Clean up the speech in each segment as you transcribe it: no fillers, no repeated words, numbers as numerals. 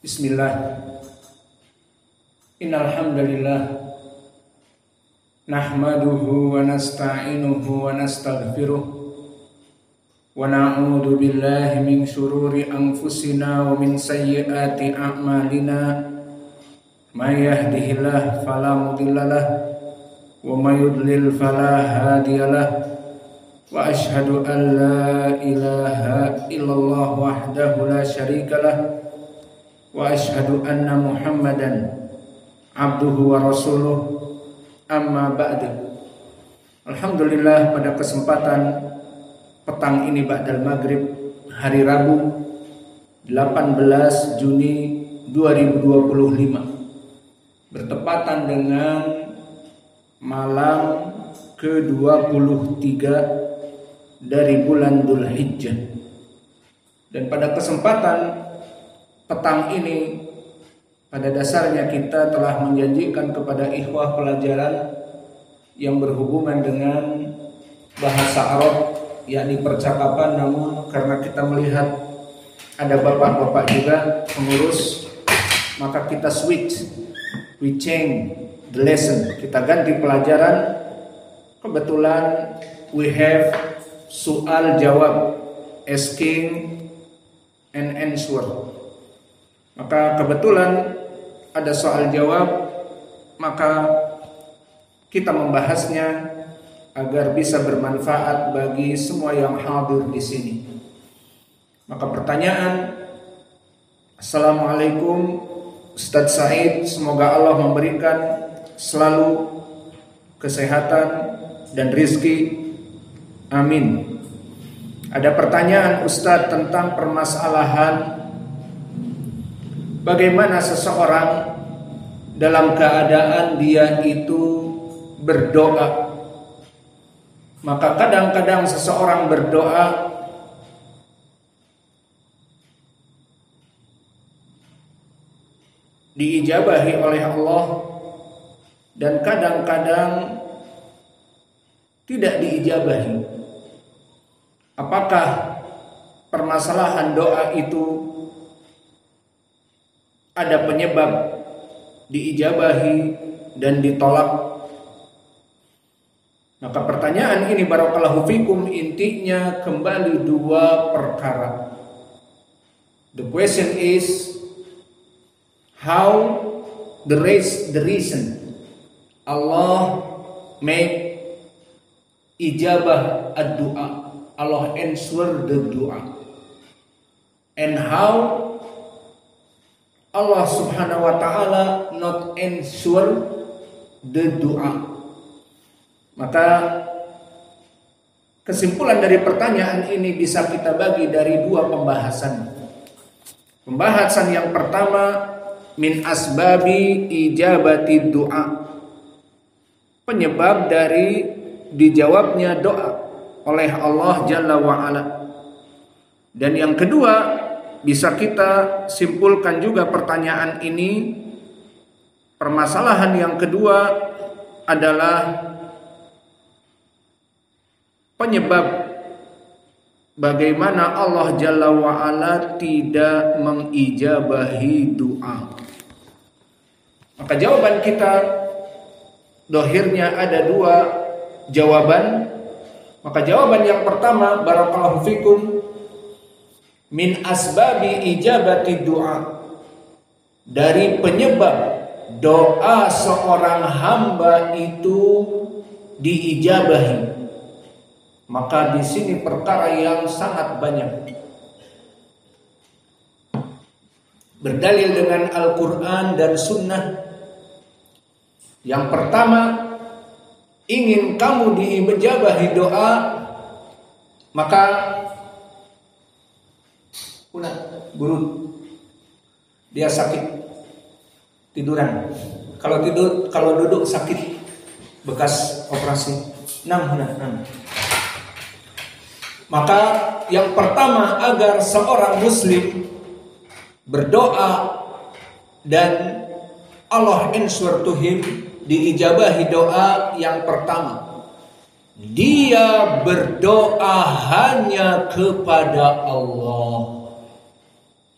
Bismillah. Innal hamdalillah nahmaduhu wa nasta'inuhu wa nastaghfiruh wa na'udzu billahi min syururi anfusina wa min sayyiati a'malina. May yahdihillahu fala mudhillalah wa may yudlil fala hadiyalah. Wa asyhadu an la ilaha illallah wahdahu la syarikalah wa asyhadu anna Muhammadan abduhu wa rasuluh. Amma ba'du. Alhamdulillah, pada kesempatan petang ini ba'dal maghrib hari Rabu 18 Juni 2025 bertepatan dengan malam ke-23 dari bulan Dzulhijjah. Dan pada kesempatan petang ini, pada dasarnya kita telah menjanjikan kepada ikhwah pelajaran yang berhubungan dengan bahasa Arab, yakni percakapan. Namun karena kita melihat ada bapak-bapak juga pengurus, maka kita we change the lesson, kita ganti pelajaran. Kebetulan we have soal jawab, asking and answer. Maka kebetulan ada soal jawab, maka kita membahasnya agar bisa bermanfaat bagi semua yang hadir di sini. Maka pertanyaan, Assalamualaikum Ustadz Said, semoga Allah memberikan selalu kesehatan dan rizki, amin. Ada pertanyaan Ustadz tentang permasalahan bagaimana seseorang dalam keadaan dia itu berdoa. Maka kadang-kadang seseorang berdoa diijabahi oleh Allah, dan kadang-kadang tidak diijabahi. Apakah permasalahan doa itu ada penyebab diijabahi dan ditolak? Maka pertanyaan ini barakallahu fikum intinya kembali dua perkara. The question is how the reason Allah make ijabah ad-du'a, Allah answer the dua, and how Allah subhanahu wa ta'ala not answer the dua. Maka kesimpulan dari pertanyaan ini bisa kita bagi dari dua pembahasan. Pembahasan yang pertama, min asbabi ijabati du'a, penyebab dari dijawabnya doa oleh Allah Jalla wa'ala. Dan yang kedua, bisa kita simpulkan juga pertanyaan ini, permasalahan yang kedua adalah penyebab bagaimana Allah Jalla wa'ala tidak mengijabahi doa. Maka jawaban kita dohirnya ada dua jawaban. Maka jawaban yang pertama, barakallahu fikum, min asbabi ijabati doa, dari penyebab doa seorang hamba itu diijabahi. Maka di sini perkara yang sangat banyak. Berdalil dengan Al-Quran dan Sunnah. Yang pertama, ingin kamu diijabahi doa, maka guru dia sakit tiduran. Kalau duduk sakit bekas operasi. Maka yang pertama, agar seorang muslim berdoa dan Allah answer to him, diijabahi doa, yang pertama dia berdoa hanya kepada Allah.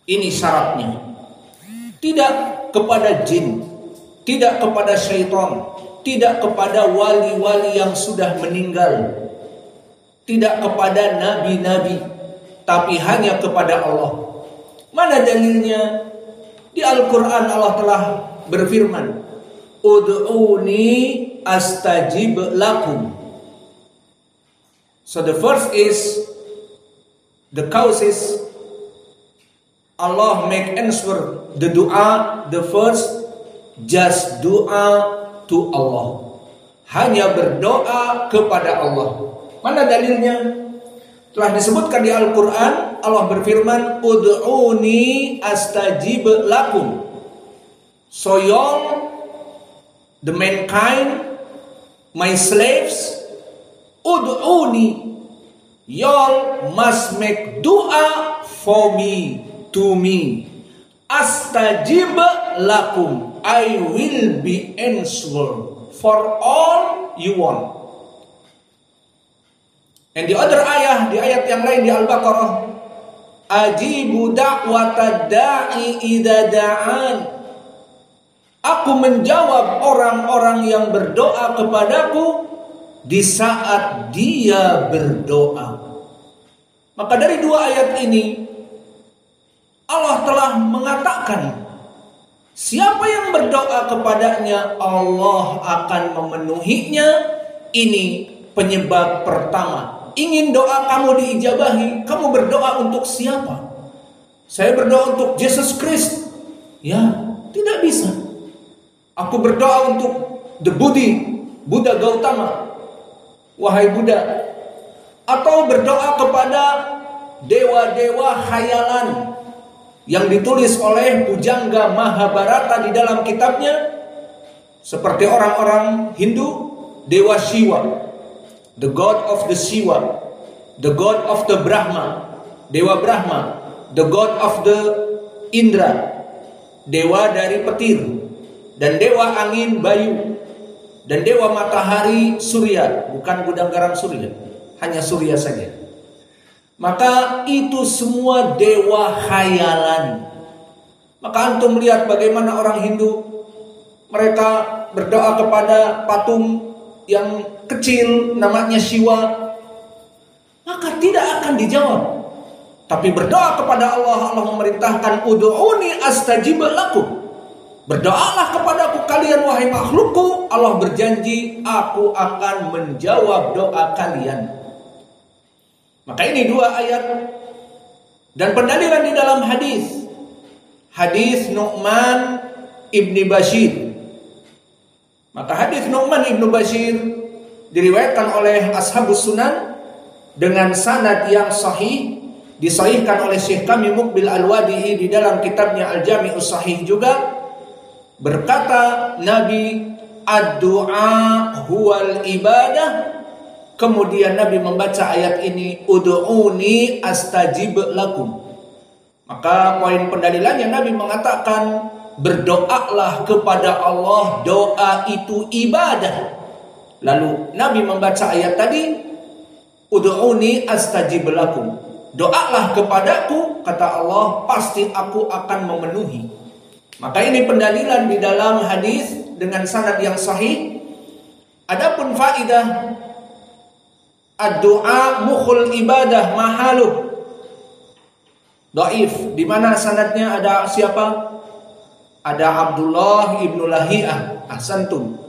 Ini syaratnya. tidak kepada jin, tidak kepada syaitan, tidak kepada wali-wali yang sudah meninggal, tidak kepada nabi-nabi, tapi hanya kepada Allah. Mana dalilnya? Di Al-Quran Allah telah berfirman, Ud'uni astajib lakum. So the first is, the cause is Allah make answer the dua. The first, just dua to Allah. Hanya berdoa kepada Allah. Mana dalilnya? Telah disebutkan di Al-Quran, Allah berfirman, Ud'uni astajib lakum. So y'all, the mankind, my slaves, Ud'uni, y'all must make dua for me, to me. Astajib lakum, I will be answered for all you want. And di other ayah, di ayat yang lain di Al-Baqarah, ajibu da'watad da'i idza da'an. Aku menjawab orang-orang yang berdoa kepadaku di saat dia berdoa. Maka dari dua ayat ini Allah telah mengatakan, siapa yang berdoa kepadanya Allah akan memenuhinya. Ini penyebab pertama. Ingin doa kamu diijabahi, kamu berdoa untuk siapa? Saya berdoa untuk Yesus Kristus. Ya, tidak bisa. Aku berdoa untuk the Buddha Gautama. Wahai Buddha. Atau berdoa kepada dewa-dewa khayalan yang ditulis oleh Pujangga Mahabharata di dalam kitabnya. Seperti orang-orang Hindu, Dewa Shiva, the god of the Shiva, the god of the Brahma, Dewa Brahma, the god of the Indra, dewa dari petir, dan dewa angin Bayu, dan dewa matahari Surya, bukan gudang garam Surya, hanya Surya saja. Maka itu semua dewa khayalan. Maka antum lihat bagaimana orang Hindu, mereka berdoa kepada patung yang kecil namanya Shiva, maka tidak akan dijawab. Tapi berdoa kepada Allah, Allah memerintahkan ud'uni astajib lakum. Berdoalah kepadaku kalian wahai makhlukku, Allah berjanji aku akan menjawab doa kalian. Maka ini dua ayat dan pendalilan di dalam hadis Nu'man ibni Bashir. Maka hadis Nu'man ibnu Bashir diriwayatkan oleh Ashabus Sunan dengan sanad yang sahih, disahihkan oleh Syekh kami Muqbil Al-Wadi'i di dalam kitabnya Al-Jami'us Sahih juga. Berkata Nabi, ad-du'a huwal ibadah. Kemudian Nabi membaca ayat ini, ud'uni astajib lakum. Maka poin pendalilannya Nabi mengatakan, berdoalah kepada Allah, doa itu ibadah. Lalu Nabi membaca ayat tadi, ud'uni astajib lakum. Doalah kepadaku, kata Allah, pasti aku akan memenuhi. Maka ini pendalilan di dalam hadis dengan sanad yang sahih. Adapun faidah, ad-du'a mukhul ibadah mahaluh dhaif. Di mana sanadnya ada siapa? Ada Abdullah ibnu Lahiyah. Ahsantum.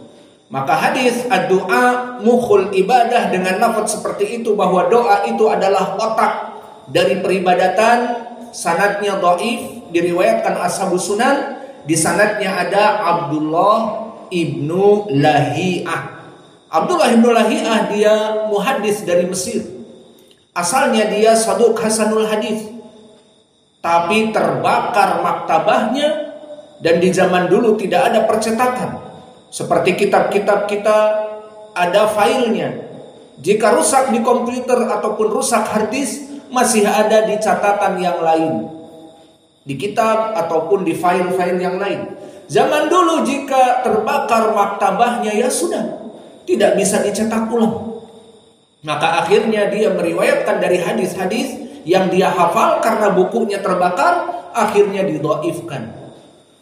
Maka hadis ad-du'a mukhul ibadah dengan lafaz seperti itu, bahwa doa itu adalah otak dari peribadatan, sanadnya dhaif, diriwayatkan Ashabus Sunan. Di sanadnya ada Abdullah ibnu Lahiyah. Abdullah ibnu Lahiyah dia muhaddis dari Mesir. Asalnya dia saduq hasanul hadis, tapi terbakar maktabahnya. Dan di zaman dulu tidak ada percetakan. Seperti kitab-kitab kita ada filenya. Jika rusak di komputer ataupun rusak hard disk, masih ada di catatan yang lain, di kitab ataupun di file-file yang lain. Zaman dulu jika terbakar maktabahnya, ya sudah, tidak bisa dicetak ulang. Maka akhirnya dia meriwayatkan dari hadis-hadis yang dia hafal karena bukunya terbakar, akhirnya didhaifkan.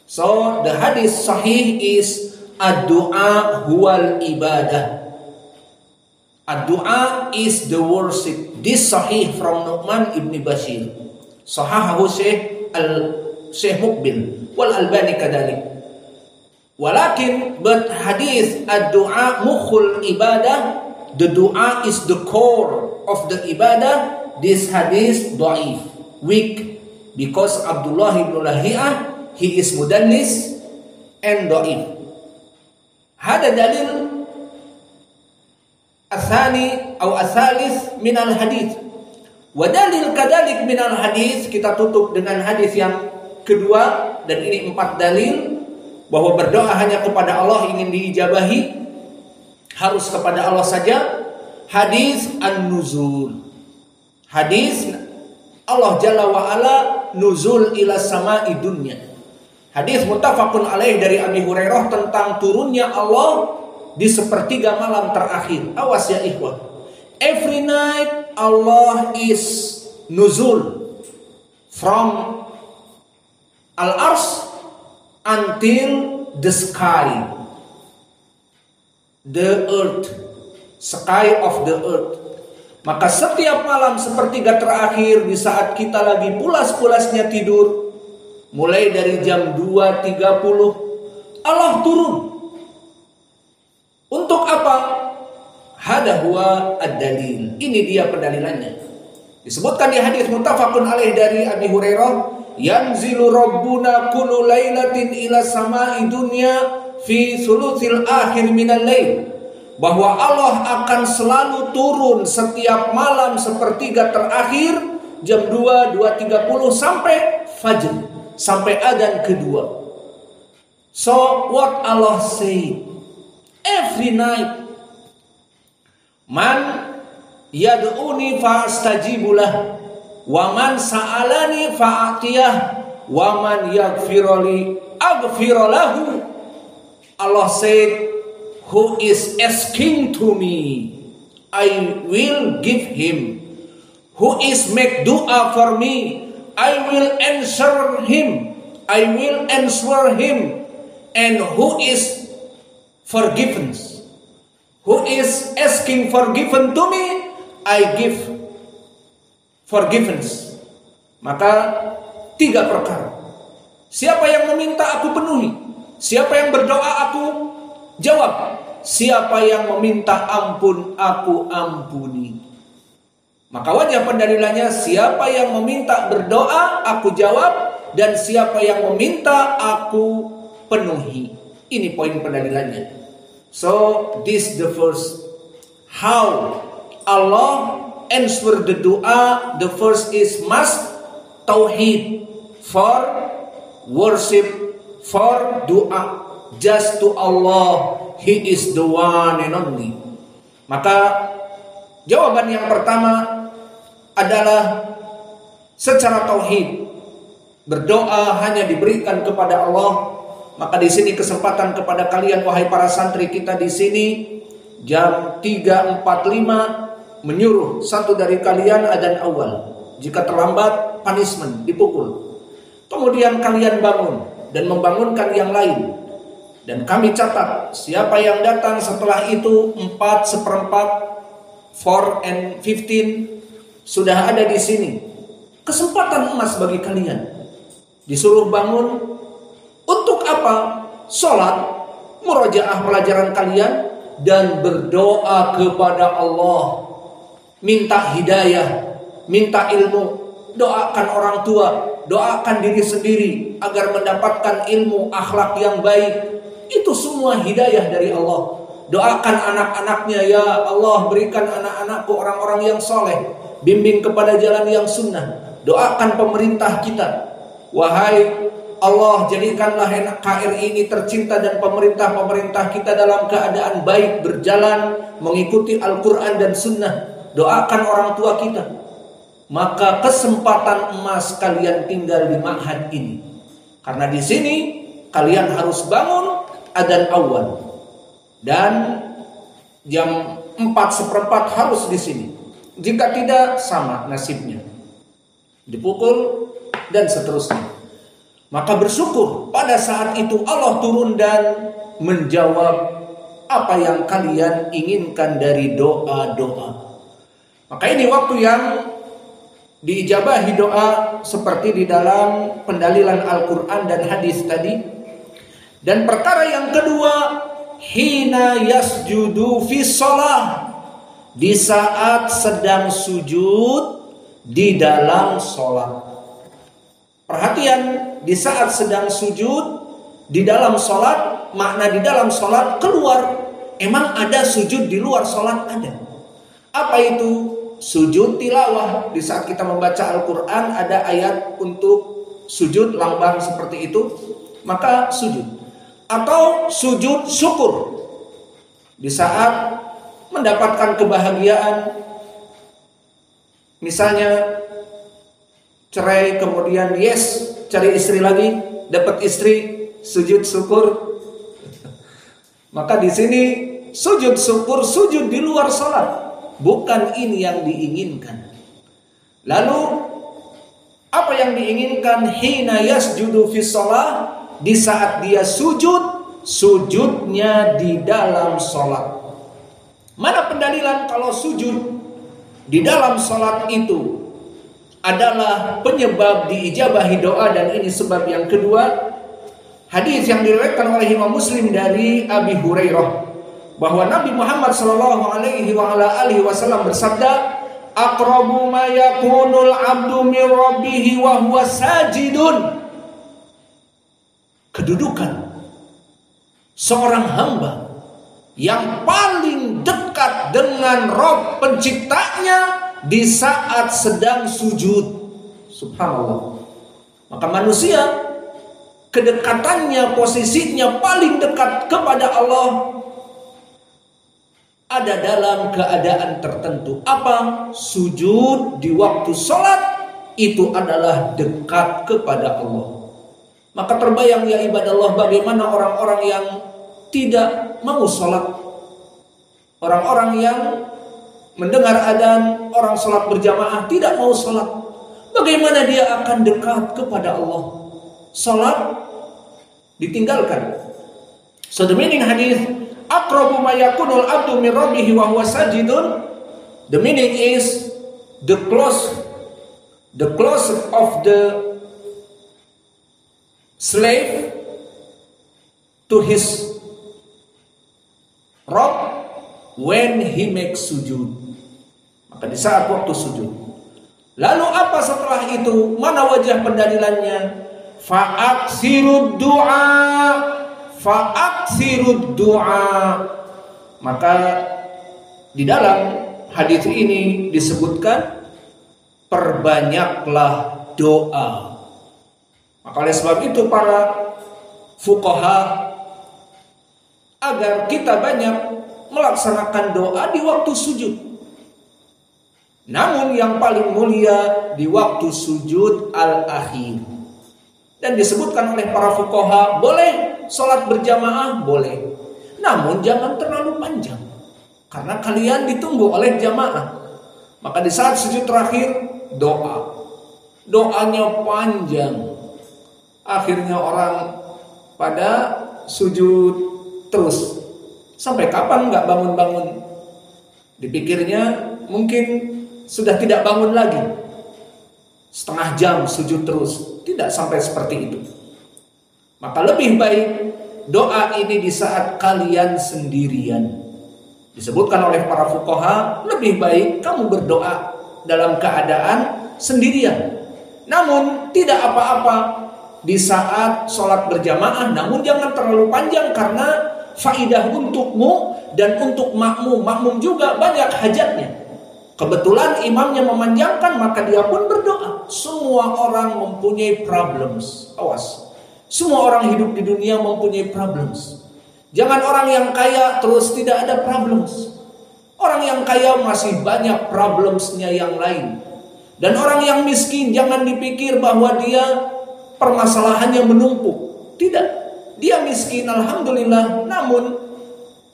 So the hadis sahih is ad-du'a huwal ibadah. Ad-du'a is the worship. This sahih from Nu'man ibn Bashir. Sahahahu Syekh Muqbil wal Albani kadalik. Walakin but hadith ad-du'a mukhul ibadah, the du'a is the core of the ibadah. This hadith da'if, weak, because Abdullah ibn Lahiyah, he is mudallis and da'if. Hada dalil athani atau athalith min al-hadith. Wa dalil kadalik min al-hadith, kita tutup dengan hadis yang kedua, dan ini 4 dalil bahwa berdoa hanya kepada Allah ingin diijabahi, harus kepada Allah saja. Hadis an-nuzul, hadis Allah Jalla wa Ala nuzul ila sama'i dunya. Hadis muttafaqun alaih dari Abi Hurairah tentang turunnya Allah di sepertiga malam terakhir. Awas ya ikhwah, every night Allah is nuzul from al-ars until the sky, the earth, sky of the earth. Maka setiap malam sepertiga terakhir, di saat kita lagi pulas-pulasnya tidur, mulai dari jam 2.30 Allah turun. Untuk apa? Hada huwa ad-dalil. Ini dia pendalilannya. Disebutkan di hadis muttafaqun alaih dari Abi Hurairah, yanzilu rabbuna kullu lailatin ila sama'i dunya fi thuluthil akhir minal lail, bahwa Allah akan selalu turun setiap malam sepertiga terakhir, jam 2.30 sampai fajr, sampai adzan kedua. So what Allah say every night, man yad'uni fa'astajibulah, wa man sa'alani fa'atiyah, wa man yaghfirli aghfiralahu. Allah said, who is asking to me, I will give him. Who is make dua for me, I will answer him. I will answer him. And who is forgiven, who is asking forgiven to me, I give forgiveness. Maka 3 perkara. Siapa yang meminta aku penuhi, siapa yang berdoa aku jawab, siapa yang meminta ampun aku ampuni. Maka wajah pendalilannya, siapa yang meminta berdoa aku jawab, dan siapa yang meminta aku penuhi. Ini poin pendalilannya. So this the first how Allah answer the doa. The first is must tauhid, for worship, for doa just to Allah. He is the one and only. Maka jawaban yang pertama adalah secara tauhid, berdoa hanya diberikan kepada Allah. Maka di sini kesempatan kepada kalian wahai para santri kita di sini, jam 3.45 menyuruh satu dari kalian adzan awal. Jika terlambat punishment, dipukul. Kemudian kalian bangun dan membangunkan yang lain. Dan kami catat siapa yang datang setelah itu 4/4, 4 and 15 sudah ada di sini. Kesempatan emas bagi kalian. Disuruh bangun untuk apa? Salat, murojaah pelajaran kalian, dan berdoa kepada Allah. Minta hidayah, minta ilmu, doakan orang tua, doakan diri sendiri agar mendapatkan ilmu akhlak yang baik. Itu semua hidayah dari Allah. Doakan anak-anaknya, ya Allah berikan anak-anakku orang-orang yang soleh, bimbing kepada jalan yang sunnah. Doakan pemerintah kita, wahai Allah jadikanlah KRI ini tercinta dan pemerintah-pemerintah kita dalam keadaan baik, berjalan mengikuti Al-Quran dan sunnah. Doakan orang tua kita. Maka kesempatan emas kalian tinggal di ma'had ini. Karena di sini kalian harus bangun adzan awal, dan jam 4/4 harus di sini. Jika tidak, sama nasibnya, dipukul dan seterusnya. Maka bersyukur pada saat itu Allah turun dan menjawab apa yang kalian inginkan dari doa-doa. Maka ini waktu yang diijabahi doa seperti di dalam pendalilan Al-Quran dan hadis tadi. Dan perkara yang kedua, hina yasjudu fi shalah, di saat sedang sujud di dalam sholat. Perhatian, di saat sedang sujud di dalam sholat, makna di dalam sholat keluar. Emang ada sujud di luar sholat? Ada. Apa itu? Sujud tilawah. Di saat kita membaca Al-Quran ada ayat untuk sujud lambang seperti itu, maka sujud. Atau sujud syukur, di saat mendapatkan kebahagiaan, misalnya cerai kemudian cari istri lagi, dapat istri, sujud syukur. Maka di sini sujud syukur, sujud di luar salat, bukan ini yang diinginkan. Lalu apa yang diinginkan? Hina yasjudu fi shalah, di saat dia sujud, sujudnya di dalam salat. Mana pendalilan kalau sujud di dalam salat itu adalah penyebab diijabahi doa, dan ini sebab yang kedua. Hadis yang diriwayatkan oleh Imam Muslim dari Abi Hurairah bahwa Nabi Muhammad sallallahu alaihi wasallam bersabda, aqrabu ma yakunul 'abdu min rabbih wa huwa sajidun. Kedudukan seorang hamba yang paling dekat dengan Rabb penciptanya di saat sedang sujud. Subhanallah. Maka manusia kedekatannya, posisinya paling dekat kepada Allah ada dalam keadaan tertentu. Apa? Sujud di waktu sholat itu adalah dekat kepada Allah. Maka terbayang ya ibadallah, bagaimana orang-orang yang tidak mau sholat, orang-orang yang mendengar adzan, orang sholat berjamaah tidak mau sholat, bagaimana dia akan dekat kepada Allah? Sholat ditinggalkan. So the meaning hadis, aqrabu ma yakunul 'abdu min rabbih wa huwa sajidun, the meaning is the close of the slave to his Rabb when he makes sujud. Maka di saat waktu sujud. Lalu apa setelah itu? Mana wajah pendalilannya? Fa'aksirud du'a. Maka di dalam hadis ini disebutkan perbanyaklah doa. Maka oleh sebab itu para fuqaha agar kita banyak melaksanakan doa di waktu sujud. Namun yang paling mulia di waktu sujud al-akhir. Dan disebutkan oleh para fuqaha, boleh sholat berjamaah, boleh. Namun jangan terlalu panjang, karena kalian ditunggu oleh jamaah. Maka di saat sujud terakhir, doanya panjang. Akhirnya orang pada sujud terus. Sampai kapan nggak bangun-bangun? Dipikirnya mungkin sudah tidak bangun lagi. Setengah jam sujud terus. Tidak sampai seperti itu. Maka lebih baik doa ini di saat kalian sendirian. Disebutkan oleh para fuqaha, lebih baik kamu berdoa dalam keadaan sendirian. Namun tidak apa-apa di saat sholat berjamaah, namun jangan terlalu panjang karena faidah untukmu dan untuk makmum. Makmum juga banyak hajatnya. Kebetulan imamnya memanjangkan, maka dia pun berdoa. Semua orang mempunyai problems. Awas. Semua orang hidup di dunia mempunyai problems. Jangan orang yang kaya terus tidak ada problems. Orang yang kaya masih banyak problemsnya yang lain. Dan orang yang miskin jangan dipikir bahwa dia permasalahannya menumpuk. Tidak. Dia miskin, alhamdulillah. Namun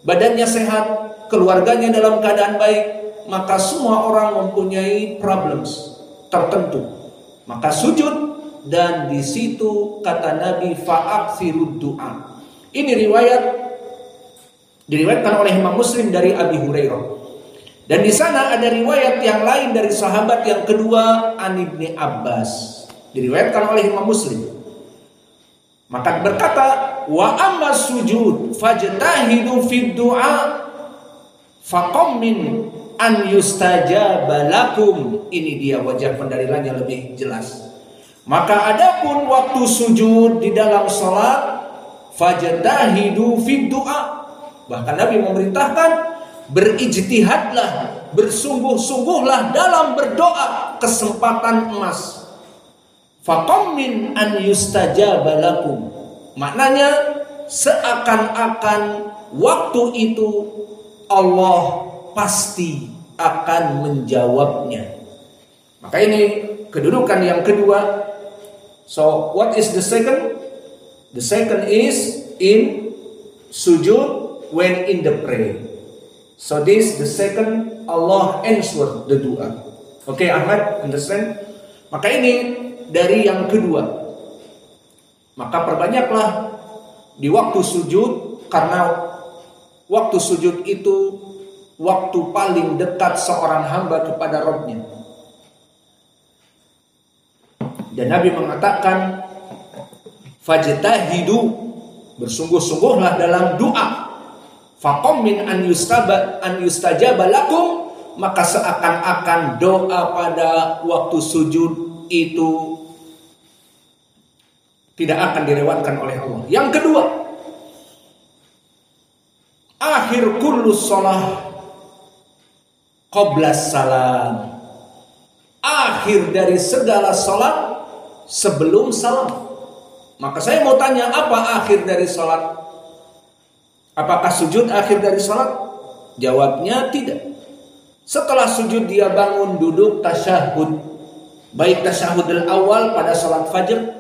badannya sehat, keluarganya dalam keadaan baik. Maka semua orang mempunyai problems tertentu. Maka sujud dan di situ kata Nabi fa'aksirud du'a. Ini diriwayatkan oleh Imam Muslim dari Abi Hurairah. Dan di sana ada riwayat yang lain dari sahabat yang kedua, An Ibni Abbas. Diriwayatkan oleh Imam Muslim. Maka berkata, wa amma sujud fajtahidu fid du'a faqam min an yustajaba lakum. Ini dia wajah pendalilannya lebih jelas. Maka adapun waktu sujud di dalam salat, fajtahidu fid du'a. Bahkan Nabi memerintahkan berijtihadlah, bersungguh-sungguhlah dalam berdoa, kesempatan emas. Faqam min an yustajaba lakum. Maknanya seakan-akan waktu itu Allah pasti akan menjawabnya. Maka ini kedudukan yang kedua. So what is the second? The second is in sujud when in the prayer. So this the second, Allah answer the dua. Okay, Ahmad, understand? Maka ini dari yang kedua. Maka perbanyaklah di waktu sujud, karena waktu sujud itu waktu paling dekat seorang hamba kepada Rabb-Nya. Dan Nabi mengatakan, fajtahidu, bersungguh-sungguhlah dalam doa. Faqam min an yustajaba lakum, maka seakan-akan doa pada waktu sujud itu tidak akan dilewatkan oleh Allah. Yang kedua, akhir kullu shalah qabla salam. Akhir dari segala salat sebelum salam. Maka saya mau tanya, apa akhir dari salat? Apakah sujud akhir dari salat? Jawabnya tidak. Setelah sujud dia bangun, duduk, tasyahud. Baik tasyahud al-awwal pada salat fajr,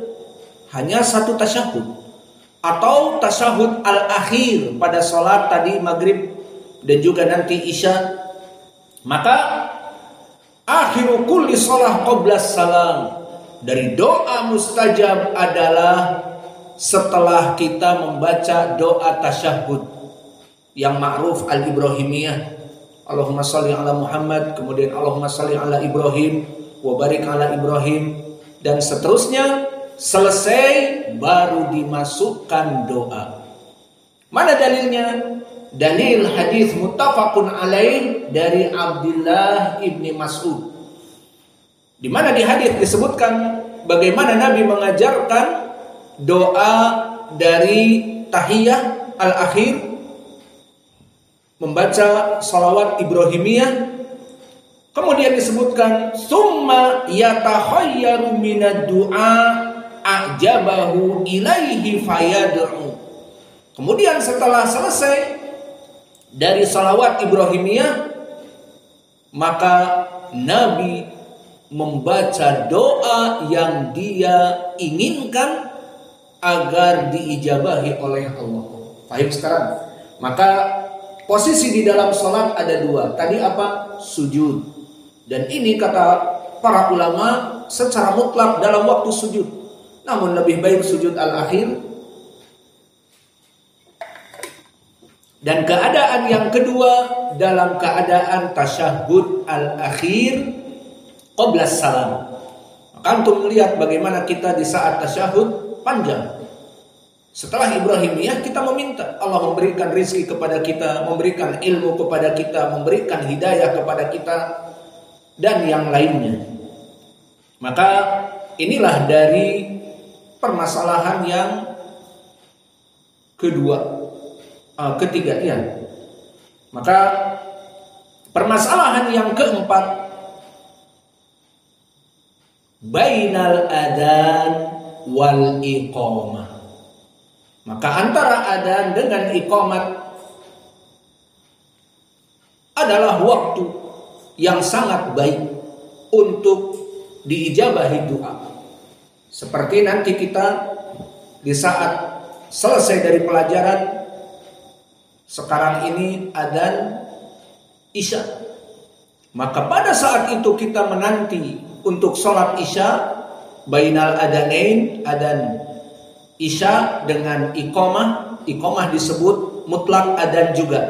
hanya satu tasyahud, atau tasyahud al-akhir pada salat tadi maghrib dan juga nanti isya. Maka akhiru kulli shalah qabla salam, dari doa mustajab adalah setelah kita membaca doa tasyahud yang ma'ruf al-Ibrahimiyah, Allahumma shalli ala Muhammad, kemudian Allahumma shalli ala Ibrahim wa barik ala Ibrahim, dan seterusnya. Selesai baru dimasukkan doa. Mana dalilnya? Dalil hadis muttafaqun alaih dari Abdullah ibni Mas'ud, di mana di hadis disebutkan bagaimana Nabi mengajarkan doa dari tahiyah al-akhir, membaca salawat Ibrahimiyah. Kemudian disebutkan summa yatakhayyaru minad du'a ajabahu ilaihi fayad'u. Kemudian setelah selesai dari salawat Ibrahimiyah, maka Nabi membaca doa yang dia inginkan agar diijabahi oleh Allah. Paham sekarang? Maka posisi di dalam salat ada dua. Tadi apa? Sujud. Dan ini kata para ulama secara mutlak dalam waktu sujud. Namun lebih baik sujud al-akhir. Dan keadaan yang kedua dalam keadaan tasyahud al-akhir qabla salam. Maka antum melihat bagaimana kita di saat tasyahud panjang. Setelah Ibrahimiyah kita meminta Allah memberikan rizki kepada kita, memberikan ilmu kepada kita, memberikan hidayah kepada kita, dan yang lainnya. Maka inilah dari permasalahan yang ketiga ya. Maka permasalahan yang keempat, bainal adzan wal iqamah. Maka antara adzan dengan iqamat adalah waktu yang sangat baik untuk diijabahi doa. Seperti nanti kita di saat selesai dari pelajaran, sekarang ini adzan isya. Maka pada saat itu kita menanti untuk sholat isya, bainal adanain, adan isya dengan iqamah disebut mutlak adan juga.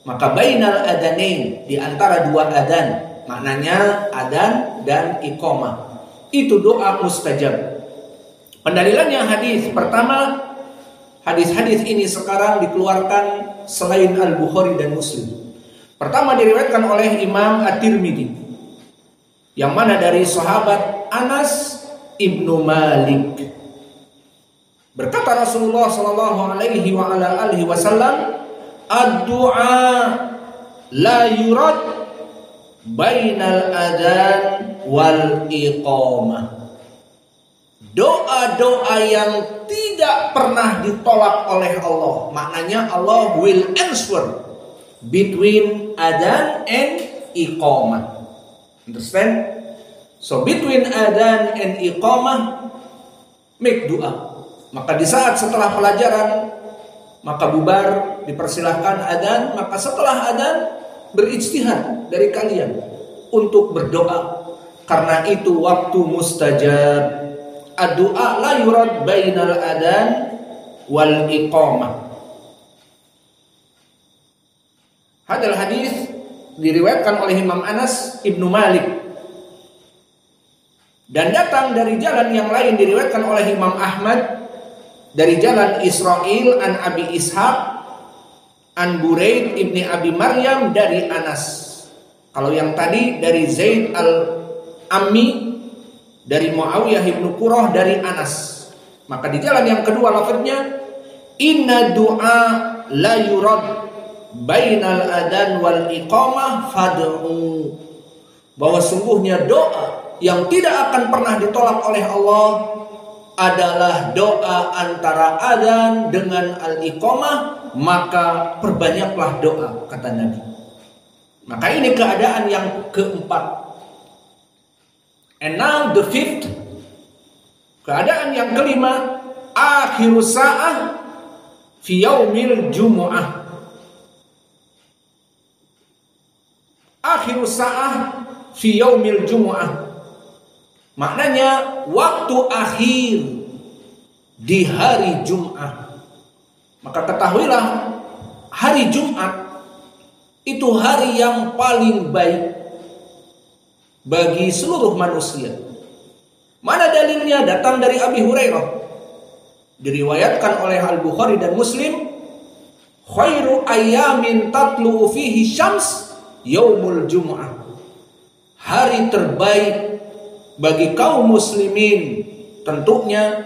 Maka bainal adanain, di antara dua adan, maknanya adan dan iqamah, itu doa mustajab. Pendalilannya hadis pertama, hadis-hadis ini sekarang dikeluarkan selain Al-Bukhari dan Muslim. Pertama diriwayatkan oleh Imam At-Tirmidzi, yang mana dari sahabat Anas ibnu Malik. Berkata Rasulullah sallallahu alaihi wa ala alihi wasallam, ad-du'a la yurad bainal adhan wal iqamah. Doa-doa yang tidak pernah ditolak oleh Allah, maknanya Allah will answer between adhan and iqamah. Understand? So between adhan and iqamah, make doa. Maka di saat setelah pelajaran, maka bubar, dipersilahkan adhan. Maka setelah adhan, berijtihad dari kalian untuk berdoa, karena itu waktu mustajab. Ad-du'a la yurad bainal adhan wal iqamah. Hadal hadis diriwayatkan oleh Imam Anas ibnu Malik, dan datang dari jalan yang lain diriwayatkan oleh Imam Ahmad dari jalan Israil an Abi Ishaq an Buraid ibni Abi Maryam dari Anas. Kalau yang tadi dari Zaid al-Ammi dari Muawiyah ibnu Qurrah dari Anas. Maka di jalan yang kedua lafadznya, inna du'a la yurad bainal adan wal iqamah fad'u, bahwa sungguhnya doa yang tidak akan pernah ditolak oleh Allah adalah doa antara adan dengan al-iqamah, maka perbanyaklah doa, kata Nabi. Maka ini keadaan yang keempat. And now the fifth, keadaan yang kelima, akhirus sa'ah fi yaumil jumu'ah. Akhirus sa'ah fi yaumil jumu'ah, maknanya waktu akhir di hari Jumat. Maka ketahuilah, hari Jumat itu hari yang paling baik bagi seluruh manusia. Mana dalilnya? Datang dari Abi Hurairah, diriwayatkan oleh Al-Bukhari dan Muslim, khairu ayyamin tatlu'u fihi syams yaumul jumu'ah. Hari terbaik bagi kaum muslimin tentunya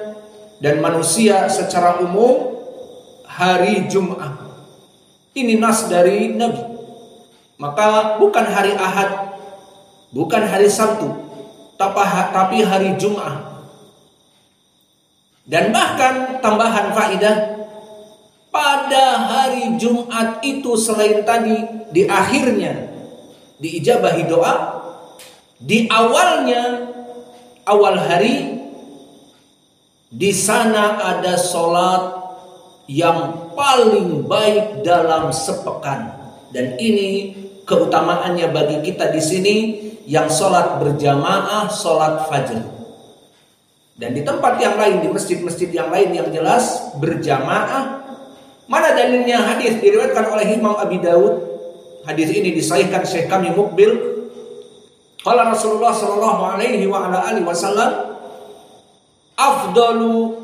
dan manusia secara umum, hari Jumat. Ini nas dari Nabi. Maka bukan hari Ahad, bukan hari Sabtu, tapi hari Jumat. Dan bahkan tambahan faidah, pada hari Jumat itu selain tadi di akhirnya diijabahi doa, di awalnya, awal hari, di sana ada sholat yang paling baik dalam sepekan. Dan ini keutamaannya bagi kita di sini yang sholat berjamaah, sholat fajr. Dan di tempat yang lain, di masjid-masjid yang lain yang jelas berjamaah. Mana dalilnya? Hadis diriwayatkan oleh Imam Abi Daud. Hadis ini disahihkan Syekh kami Muqbil. Qala Rasulullah sallallahu alaihi wa ala alihi wasallam, afdalu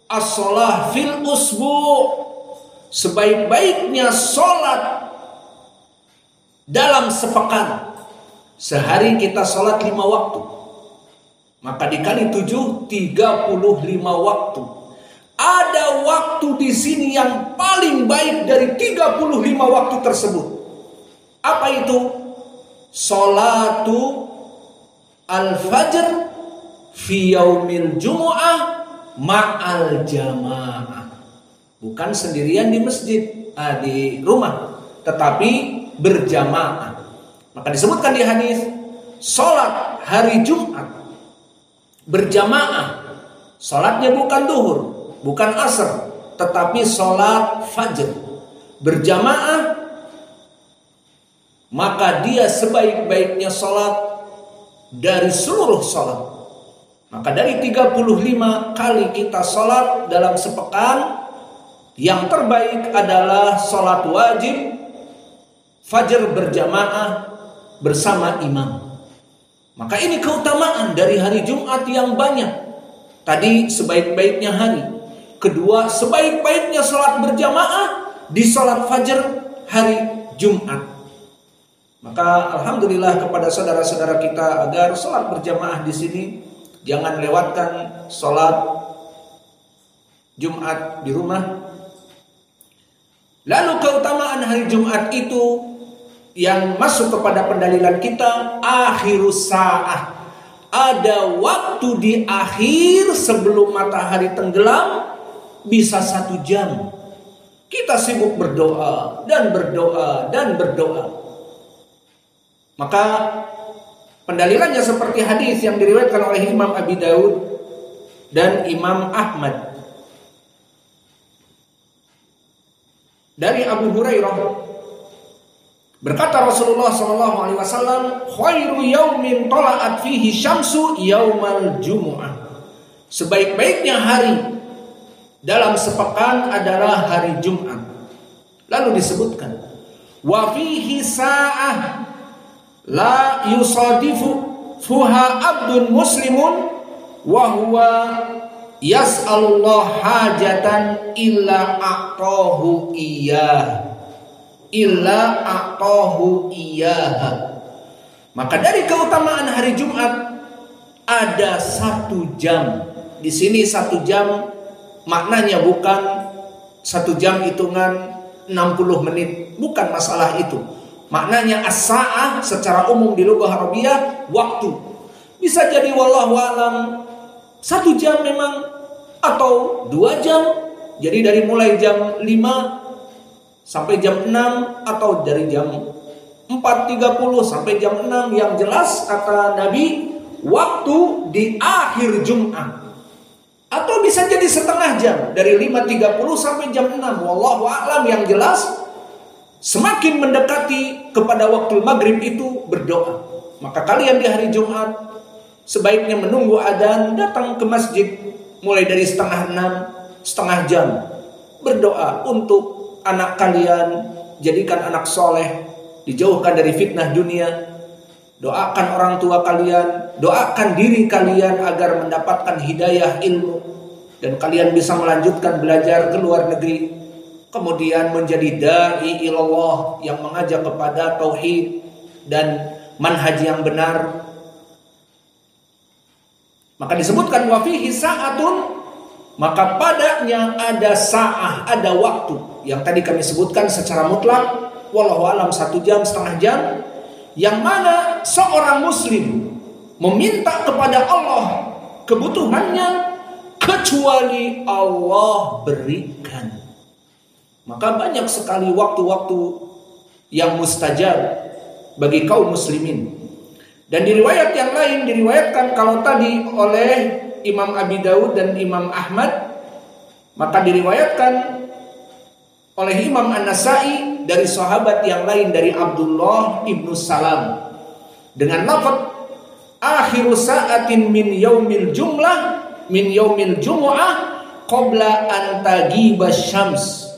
as-shalah fil usbu', sebaik-baiknya sholat dalam sepekan. Sehari kita sholat 5 waktu, maka dikali 7, 35 waktu. Ada waktu di sini yang paling baik dari 35 waktu tersebut. Apa itu? Sholatu al-fajr fi yaumil jumu'ah ma'al jamaah. Bukan sendirian di masjid, di rumah, tetapi berjamaah. Maka disebutkan di hadis, sholat hari Jumat berjamaah. Sholatnya bukan duhur, bukan asar, tetapi sholat fajr berjamaah, maka dia sebaik-baiknya sholat dari seluruh sholat. Maka dari 35 kali kita sholat dalam sepekan, yang terbaik adalah sholat wajib fajar berjamaah bersama imam. Maka ini keutamaan dari hari Jumat yang banyak. Tadi sebaik-baiknya hari. Kedua, sebaik-baiknya sholat berjamaah di sholat fajar hari Jumat. Maka alhamdulillah kepada saudara-saudara kita agar sholat berjamaah di sini jangan lewatkan sholat Jumat di rumah. Lalu keutamaan hari Jumat itu yang masuk kepada pendalilan kita akhirus sa'ah. Ada waktu di akhir sebelum matahari tenggelam bisa 1 jam. Kita sibuk berdoa dan berdoa dan berdoa. Maka pendalilannya seperti hadis yang diriwayatkan oleh Imam Abi Daud dan Imam Ahmad dari Abu Hurairah, berkata Rasulullah SAW, khairu yaumin tala'at fihi syamsu yaumal jumu'ah. Sebaik-baiknya hari dalam sepekan adalah hari Jumat. Lalu disebutkan, wa fihi sa'ah la yusadifu fuha abdun muslimun wa huwa yas'alullah hajatan illa a'tahu iyah. Maka dari keutamaan hari Jumat ada 1 jam. Di sini 1 jam maknanya bukan 1 jam hitungan 60 menit, bukan masalah itu. Maknanya as-sa'ah secara umum di lughah Arabiyah waktu. Bisa jadi wallahu alam 1 jam memang atau 2 jam. Jadi dari mulai jam 5 sampai jam 6 atau dari jam 4.30 sampai jam 6. Yang jelas kata Nabi waktu di akhir Jumat. Atau bisa jadi setengah jam dari 5.30 sampai jam 6. Wallahu a'lam. Yang jelas semakin mendekati kepada waktu maghrib itu berdoa. Maka kalian di hari Jumat sebaiknya menunggu adzan, datang ke masjid mulai dari setengah 6, setengah jam, berdoa untuk anak kalian, jadikan anak soleh, dijauhkan dari fitnah dunia. Doakan orang tua kalian, doakan diri kalian agar mendapatkan hidayah ilmu dan kalian bisa melanjutkan belajar ke luar negeri, kemudian menjadi da'i ilallah yang mengajak kepada tauhid dan manhaj yang benar. Maka disebutkan wa fihi sa'atun, maka padanya ada sa'ah, ada waktu yang tadi kami sebutkan secara mutlak wallahu alam 1 jam, setengah jam, yang mana seorang muslim meminta kepada Allah kebutuhannya kecuali Allah berikan. Maka banyak sekali waktu-waktu yang mustajab bagi kaum muslimin. Dan di riwayat yang lain diriwayatkan, kalau tadi oleh Imam Abi Daud dan Imam Ahmad, maka diriwayatkan oleh Imam An-Nasai dari sahabat yang lain dari Abdullah ibnu Salam dengan lafaz akhiru sa'atin min yaumil jumu'ah qabla an taghibas syams.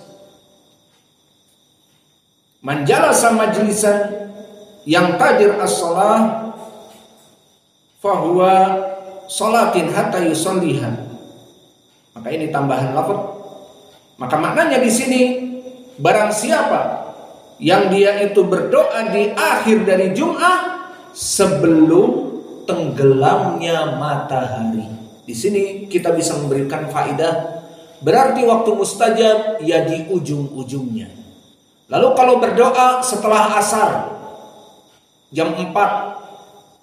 Man jalasa majlisan yang tadir as-shalah fahuwa sholatin hatta yusalliha. Maka ini tambahan lafaz. Maka maknanya di sini, barang siapa yang dia itu berdoa di akhir dari Jumat sebelum tenggelamnya matahari. Di sini kita bisa memberikan faedah, berarti waktu mustajab ya di ujung-ujungnya. Lalu kalau berdoa setelah asar jam 4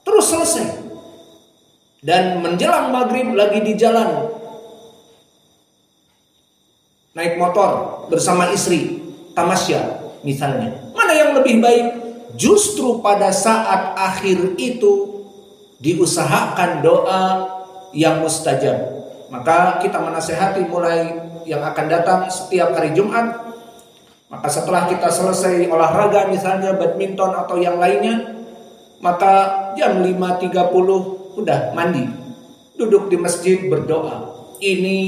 terus selesai, dan menjelang maghrib lagi di jalan naik motor bersama istri tamasya misalnya, mana yang lebih baik? Justru pada saat akhir itu diusahakan doa yang mustajab. Maka kita menasehati mulai yang akan datang setiap hari Jumat, maka setelah kita selesai olahraga misalnya badminton atau yang lainnya, maka jam 5.30 udah mandi, duduk di masjid berdoa. Ini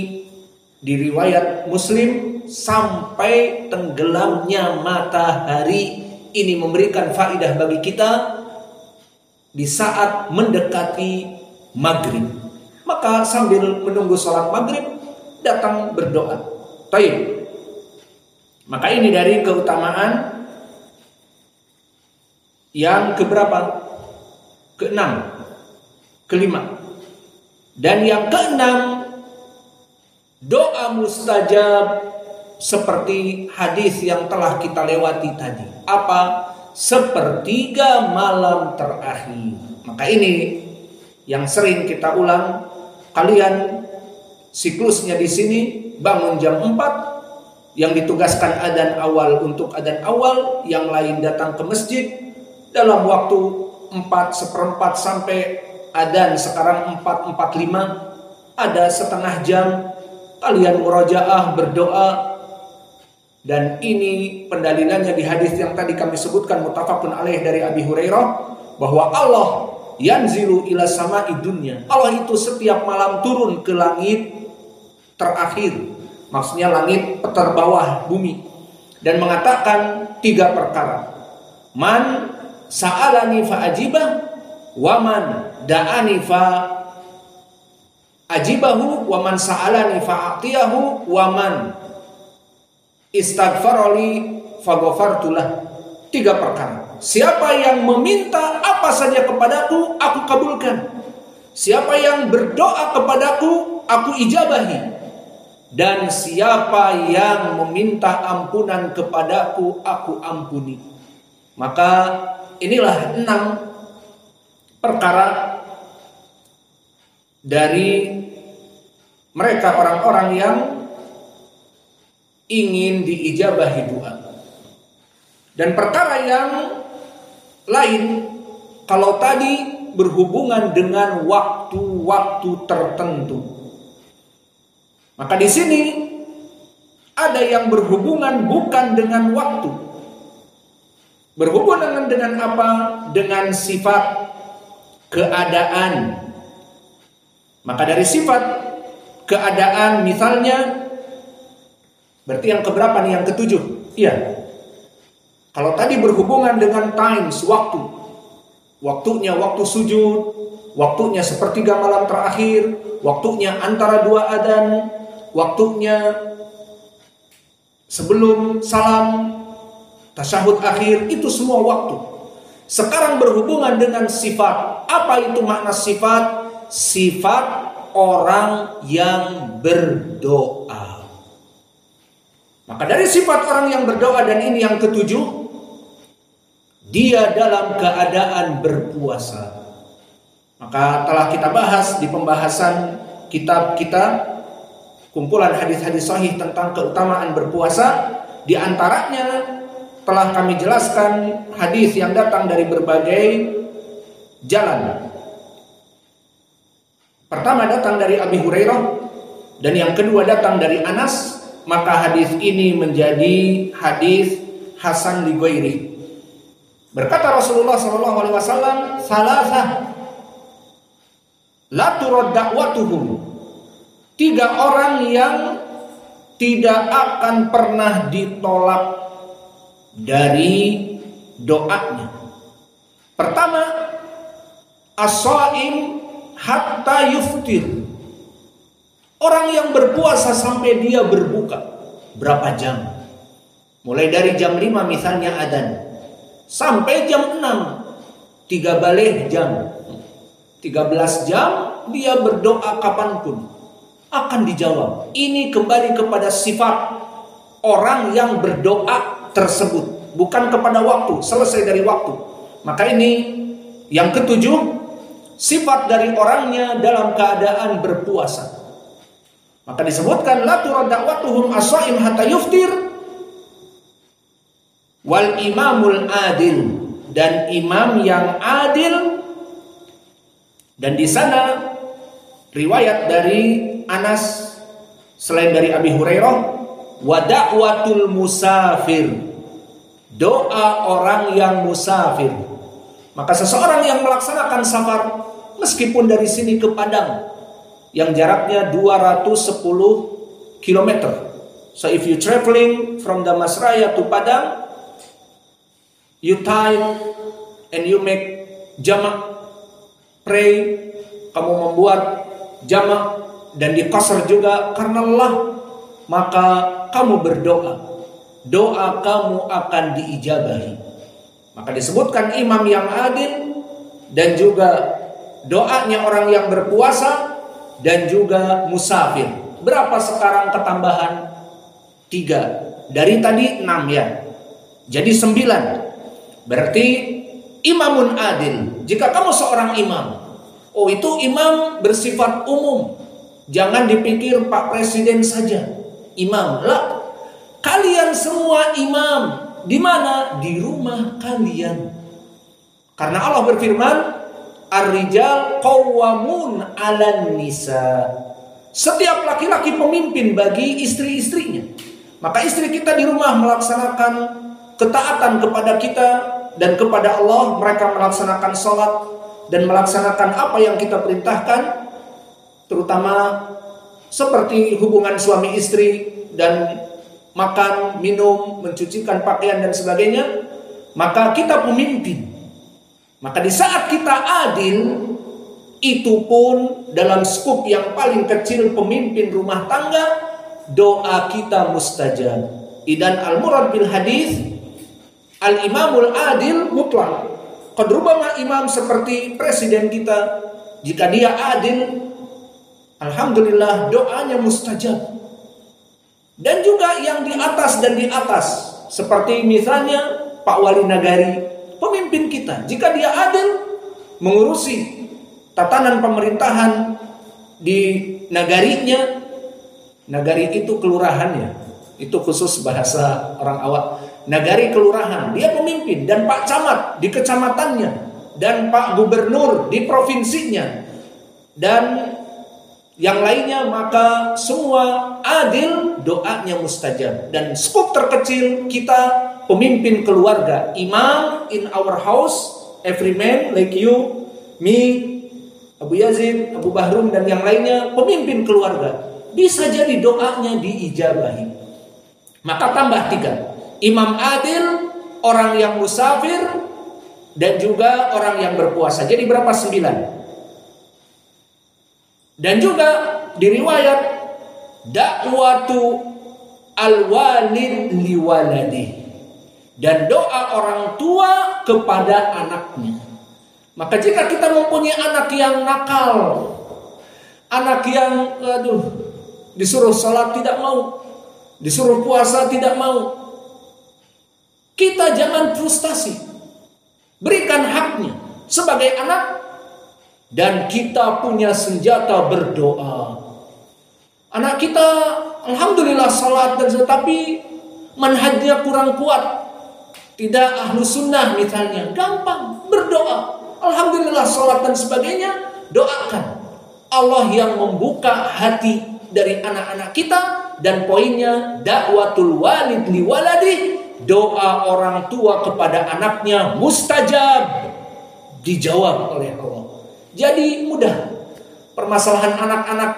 di riwayat Muslim sampai tenggelamnya matahari. Ini memberikan faedah bagi kita di saat mendekati maghrib. Maka sambil menunggu sholat maghrib datang berdoa. Baik. Maka ini dari keutamaan yang keberapa? Keenam, kelima. Dan yang keenam, doa mustajab seperti hadis yang telah kita lewati tadi. Apa? Sepertiga malam terakhir. Maka ini yang sering kita ulang. Kalian siklusnya di sini bangun jam 4, yang ditugaskan adzan awal untuk adzan awal, yang lain datang ke masjid dalam waktu 4/4 sampai adzan sekarang 4:45, ada setengah jam kalian murojaah berdoa. Dan ini pendalilannya di hadis yang tadi kami sebutkan muttafaqun alaih dari Abi Hurairah, bahwa Allah yanzilu ila sama'i dunya. Allah itu setiap malam turun ke langit terakhir, maksudnya langit terbawah bumi, dan mengatakan 3 perkara. Man sa'alani fa'ajibah, wa man da'ani fa'ajibahu, wa man sa'alani fa'atiyahu, wa man istaghfaroli faghafartulah. 3 perkara. Siapa yang meminta apa saja kepadaku, aku kabulkan. Siapa yang berdoa kepadaku, aku ijabahi. Dan siapa yang meminta ampunan kepadaku, aku ampuni. Maka inilah 6 perkara dari mereka orang-orang yang ingin diijabahi doa. Dan perkara yang lain, kalau tadi berhubungan dengan waktu-waktu tertentu, maka di sini ada yang berhubungan bukan dengan waktu. Berhubungan dengan apa? Dengan sifat keadaan. Maka dari sifat keadaan, misalnya, berarti yang keberapa nih? Yang ke-7. Iya. Kalau tadi berhubungan dengan times, waktu. Waktunya waktu sujud, waktunya sepertiga malam terakhir, waktunya antara 2 adzan, waktunya sebelum salam, tasyahud akhir, itu semua waktu. Sekarang berhubungan dengan sifat. Apa itu makna sifat? Sifat orang yang berdoa. Maka dari sifat orang yang berdoa, dan ini yang ke-7, dia dalam keadaan berpuasa. Maka telah kita bahas di pembahasan kitab kita, kumpulan hadis-hadis sahih tentang keutamaan berpuasa. Di antaranya telah kami jelaskan hadis yang datang dari berbagai jalan. Pertama datang dari Abi Hurairah, dan yang kedua datang dari Anas. Maka hadis ini menjadi hadis hasan li ghairi. Berkata Rasulullah SAW, salasah la turad da'watuhum. 3 orang yang tidak akan pernah ditolak dari doanya. Pertama, as-shaim hatta yuftir. Orang yang berpuasa sampai dia berbuka. Berapa jam? Mulai dari jam 5 misalnya adzan, sampai jam 6, 3 balik jam, 13 jam dia berdoa kapanpun akan dijawab. Ini kembali kepada sifat orang yang berdoa tersebut, bukan kepada waktu, selesai dari waktu. Maka ini yang ke-7, sifat dari orangnya dalam keadaan berpuasa. Maka disebutkan la turad da'watuhum as-shaim hatta yuftir wal imamul adil, dan imam yang adil. Dan di sana riwayat dari Anas selain dari Abi Hurairah, wa da'watul musafir, doa orang yang musafir. Maka seseorang yang melaksanakan safar, meskipun dari sini ke Padang, yang jaraknya 210 km. So if you traveling from Damasraya to Padang, you time and you make jamak, pray, kamu membuat jamak dan dikasar juga karena lelah, maka kamu berdoa, doa kamu akan diijabahi. Maka disebutkan imam yang adil dan juga doanya orang yang berpuasa dan juga musafir. Berapa sekarang ketambahan? 3. Dari tadi 6 ya. Jadi 9. Berarti imamun adil. Jika kamu seorang imam, oh itu imam bersifat umum. Jangan dipikir Pak Presiden saja imam. Lah, kalian semua imam. Di mana? Di rumah kalian. Karena Allah berfirman, Ar-rijal qawwamun 'alan nisa. Setiap laki-laki pemimpin bagi istri-istrinya. Maka istri kita di rumah melaksanakan ketaatan kepada kita dan kepada Allah. Mereka melaksanakan sholat dan melaksanakan apa yang kita perintahkan, terutama seperti hubungan suami istri dan makan, minum, mencucikan pakaian dan sebagainya. Maka kita pemimpin. Maka di saat kita adil, itu pun dalam skup yang paling kecil pemimpin rumah tangga, doa kita mustajab. Idan al-murad bil hadis al-imamul adil mutlak. Qad rubama imam seperti presiden kita, jika dia adil, alhamdulillah doanya mustajab. Dan juga yang di atas dan di atas, seperti misalnya Pak Wali Nagari, pemimpin kita, jika dia adil mengurusi tatanan pemerintahan di nagarinya. Nagari itu kelurahannya, itu khusus bahasa orang awam. Nagari kelurahan, dia pemimpin, dan Pak Camat di kecamatannya, dan Pak Gubernur di provinsinya, dan yang lainnya, maka semua adil, doanya mustajab. Dan skup terkecil kita pemimpin keluarga, imam in our house, every man like you, me, Abu Yazid, Abu Bahrum dan yang lainnya, pemimpin keluarga. Bisa jadi doanya diijabahi. Maka tambah 3. Imam adil, orang yang musafir, dan juga orang yang berpuasa. Jadi berapa? 9. Dan juga diriwayat dakwatu al-walid liwaladi, dan doa orang tua kepada anaknya. Maka jika kita mempunyai anak yang nakal, anak yang disuruh sholat tidak mau, disuruh puasa tidak mau, kita jangan frustasi. Berikan haknya sebagai anak, dan kita punya senjata berdoa. Anak kita alhamdulillah sholat, dan tetapi manhajnya kurang kuat, tidak ahlu sunnah misalnya, gampang berdoa. Alhamdulillah sholat dan sebagainya, doakan. Allah yang membuka hati dari anak-anak kita. Dan poinnya, dakwatul walid li waladi, doa orang tua kepada anaknya mustajab, dijawab oleh Allah. Jadi mudah. Permasalahan anak-anak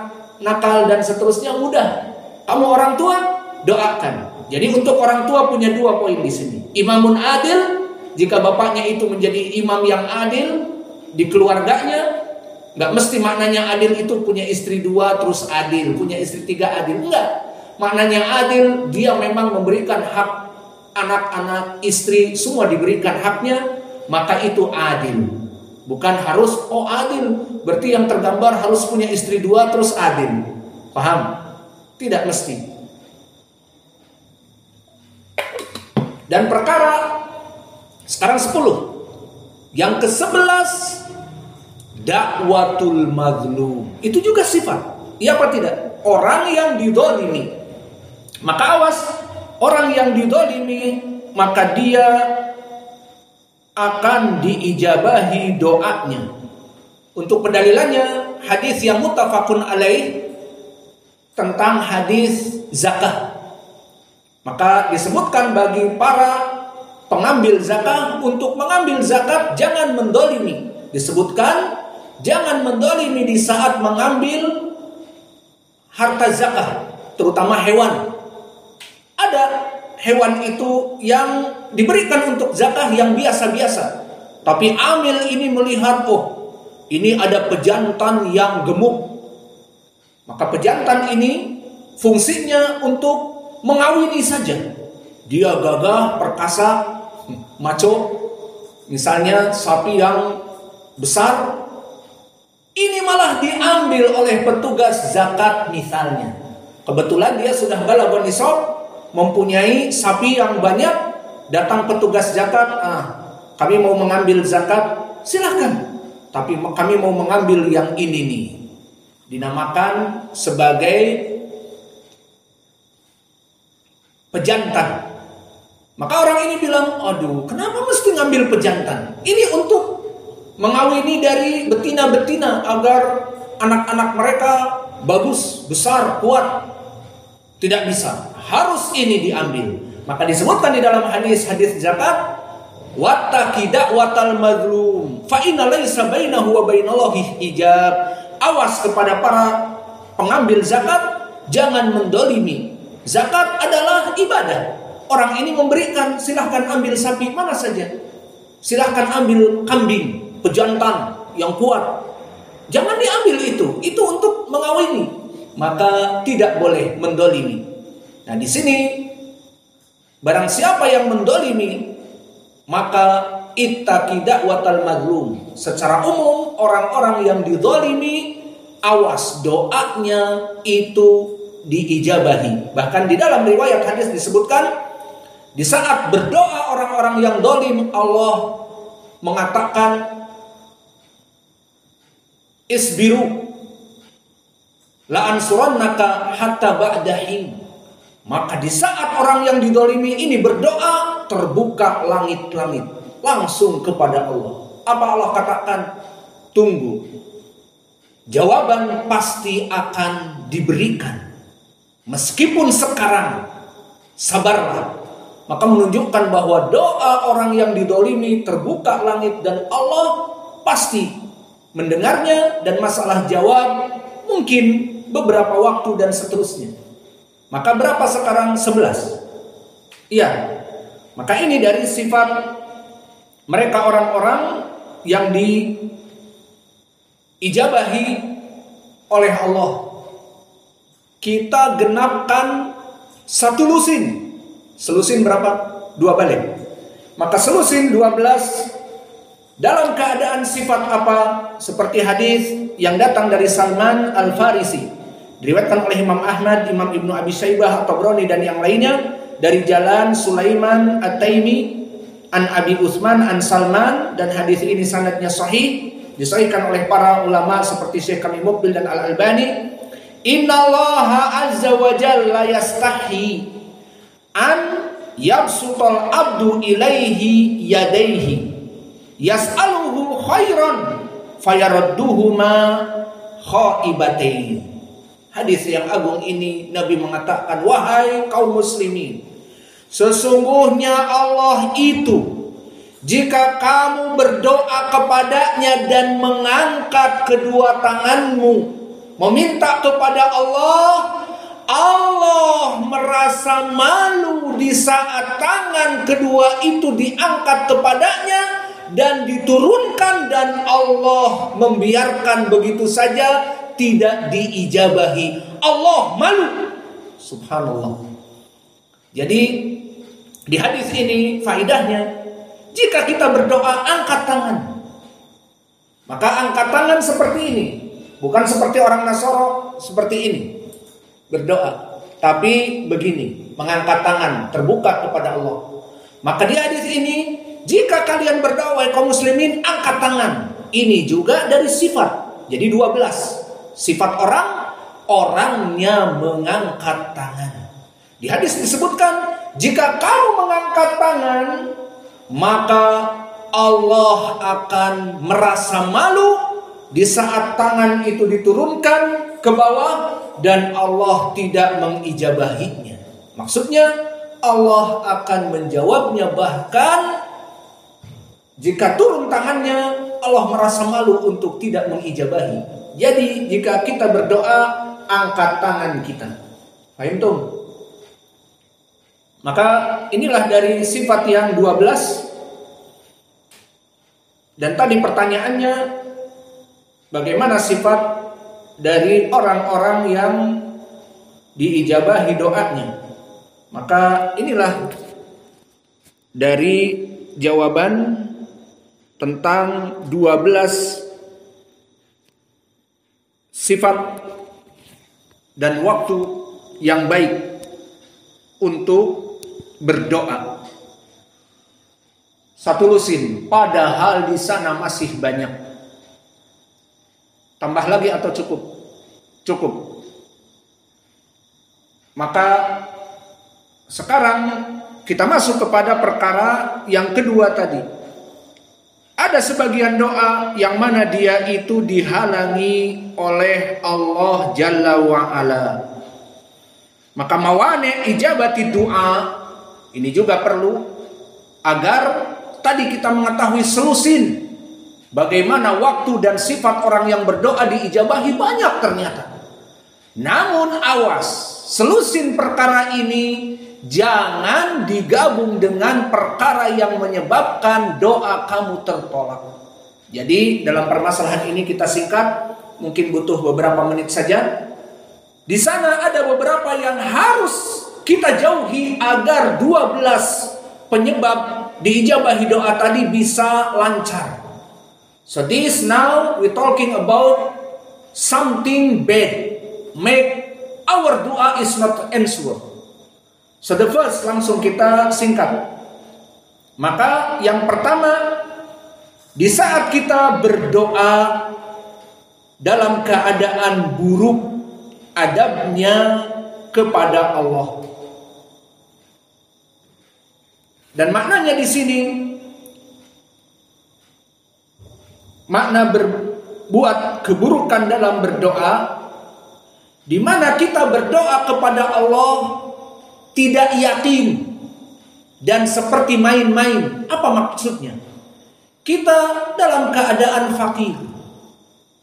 nakal dan seterusnya mudah. Kamu orang tua, doakan. Jadi untuk orang tua punya 2 poin di sini. Imamun adil, jika bapaknya itu menjadi imam yang adil di keluarganya. Nggak mesti maknanya adil itu punya istri 2 terus adil, punya istri 3 adil. Enggak. Maknanya adil, dia memang memberikan hak anak-anak, istri, semua diberikan haknya, maka itu adil. Bukan harus adil, berarti yang tergambar harus punya istri 2 terus adil. Paham? Tidak mesti. Dan perkara sekarang 10. Yang ke-11, dakwatul mazlum. Itu juga sifat. Iya apa tidak? Orang yang didolimi. Maka awas, orang yang didolimi, maka dia akan diijabahi doanya. Untuk pendalilannya, hadis yang muttafaqun alaih tentang hadis zakat. Maka disebutkan bagi para pengambil zakat, untuk mengambil zakat jangan mendolimi. Disebutkan jangan mendolimi di saat mengambil harta zakah, terutama hewan. Ada hewan itu yang diberikan untuk zakah yang biasa-biasa, tapi amil ini melihat, oh ini ada pejantan yang gemuk, maka pejantan ini fungsinya untuk mengawini saja. Dia gagah, perkasa, maco. Misalnya sapi yang besar, ini malah diambil oleh petugas zakat misalnya. Kebetulan dia sudah balaghun nisab, mempunyai sapi yang banyak, datang petugas zakat, kami mau mengambil zakat, silakan. Tapi kami mau mengambil yang ini nih. Dinamakan sebagai pejantan. Maka orang ini bilang, aduh, kenapa mesti ngambil pejantan? Ini untuk mengawini dari betina-betina agar anak-anak mereka bagus, besar, kuat. Tidak bisa, harus ini diambil. Maka disebutkan di dalam hadis zakat, wattaqi da'watal mazlum fa inna laisa bainahu wa bainallahi hijab. Awas kepada para pengambil zakat, jangan mendolimi. Zakat adalah ibadah. Orang ini memberikan, silahkan ambil sapi mana saja, silahkan ambil kambing, pejantan yang kuat, jangan diambil itu untuk mengawini. Maka tidak boleh mendolimi. Nah di sini barang siapa yang mendolimi, maka ittaqi da'watal mazlum. Secara umum orang-orang yang didolimi, awas doanya itu diijabahi. Bahkan di dalam riwayat hadis disebutkan, di saat berdoa orang-orang yang dolim, Allah mengatakan isbiru la ansurannaka hatta ba'dahin. Maka di saat orang yang didolimi ini berdoa, terbuka langit-langit langsung kepada Allah. Apa Allah katakan? Tunggu, jawaban pasti akan diberikan. Meskipun sekarang, sabarlah. Maka menunjukkan bahwa doa orang yang didolimi terbuka langit dan Allah pasti mendengarnya, dan masalah jawab mungkin beberapa waktu dan seterusnya. Maka berapa sekarang? 11. Iya. Maka ini dari sifat mereka orang-orang yang diijabahi oleh Allah. Kita genapkan 1 lusin. Selusin berapa? 2 balik. Maka selusin 12 dalam keadaan sifat apa? Seperti hadis yang datang dari Salman Al-Farisi, diriwayatkan oleh Imam Ahmad, Imam Ibnu Abi Syaibah, At-Tabrani dan yang lainnya, dari jalan Sulaiman At-Taimi an Abi Utsman an Salman, dan hadis ini sanadnya sahih, disahihkan oleh para ulama seperti Syekh Kami Muqbil dan Al-Albani. Innallaha azza wa jalla yastahi an yabsutal abdu ilaihi yadaihi yas'aluhu khairan fayaradduhuma khaibatain. Hadis yang agung ini Nabi mengatakan, wahai kaum muslimin, sesungguhnya Allah itu, jika kamu berdoa kepadanya dan mengangkat kedua tanganmu meminta kepada Allah, Allah merasa malu di saat tangan kedua itu diangkat kepadanya dan diturunkan, dan Allah membiarkan begitu saja, tidak diijabahi. Allah malu. Subhanallah. Jadi di hadis ini faidahnya, jika kita berdoa angkat tangan, maka angkat tangan seperti ini, bukan seperti orang Nasoro seperti ini berdoa, tapi begini, mengangkat tangan terbuka kepada Allah. Maka di hadis ini, jika kalian berdoa kaum muslimin, angkat tangan. Ini juga dari sifat. Jadi 12 sifat orangnya mengangkat tangan. Di hadis disebutkan, jika kamu mengangkat tangan, maka Allah akan merasa malu di saat tangan itu diturunkan ke bawah dan Allah tidak mengijabahinya. Maksudnya Allah akan menjawabnya, bahkan jika turun tangannya Allah merasa malu untuk tidak mengijabahi. Jadi jika kita berdoa angkat tangan kita. Paham tuh? Maka inilah dari sifat yang 12. Dan tadi pertanyaannya, bagaimana sifat dari orang-orang yang diijabahi doanya? Maka inilah dari jawaban tentang 12 sifat dan waktu yang baik untuk berdoa. Satu lusin, padahal di sana masih banyak. Tambah lagi atau cukup? Cukup. Maka sekarang kita masuk kepada perkara yang kedua tadi. Ada sebagian doa yang mana dia itu dihalangi oleh Allah Jalla wa'ala. Maka mawane ijabati doa ini juga perlu agar tadi kita mengetahui selusin bagaimana waktu dan sifat orang yang berdoa diijabahi banyak ternyata. Namun awas, selusin perkara ini jangan digabung dengan perkara yang menyebabkan doa kamu tertolak. Jadi dalam permasalahan ini kita singkat, mungkin butuh beberapa menit saja. Di sana ada beberapa yang harus kita jauhi agar 12 penyebab diijabahi doa tadi bisa lancar. So this now we talking about something bad, make our dua is not answered. So the first langsung kita singkat. Maka yang pertama, di saat kita berdoa dalam keadaan buruk, adabnya kepada Allah. Dan maknanya di sini, makna berbuat keburukan dalam berdoa, di mana kita berdoa kepada Allah tidak yakin dan seperti main-main. Apa maksudnya? Kita dalam keadaan fakir,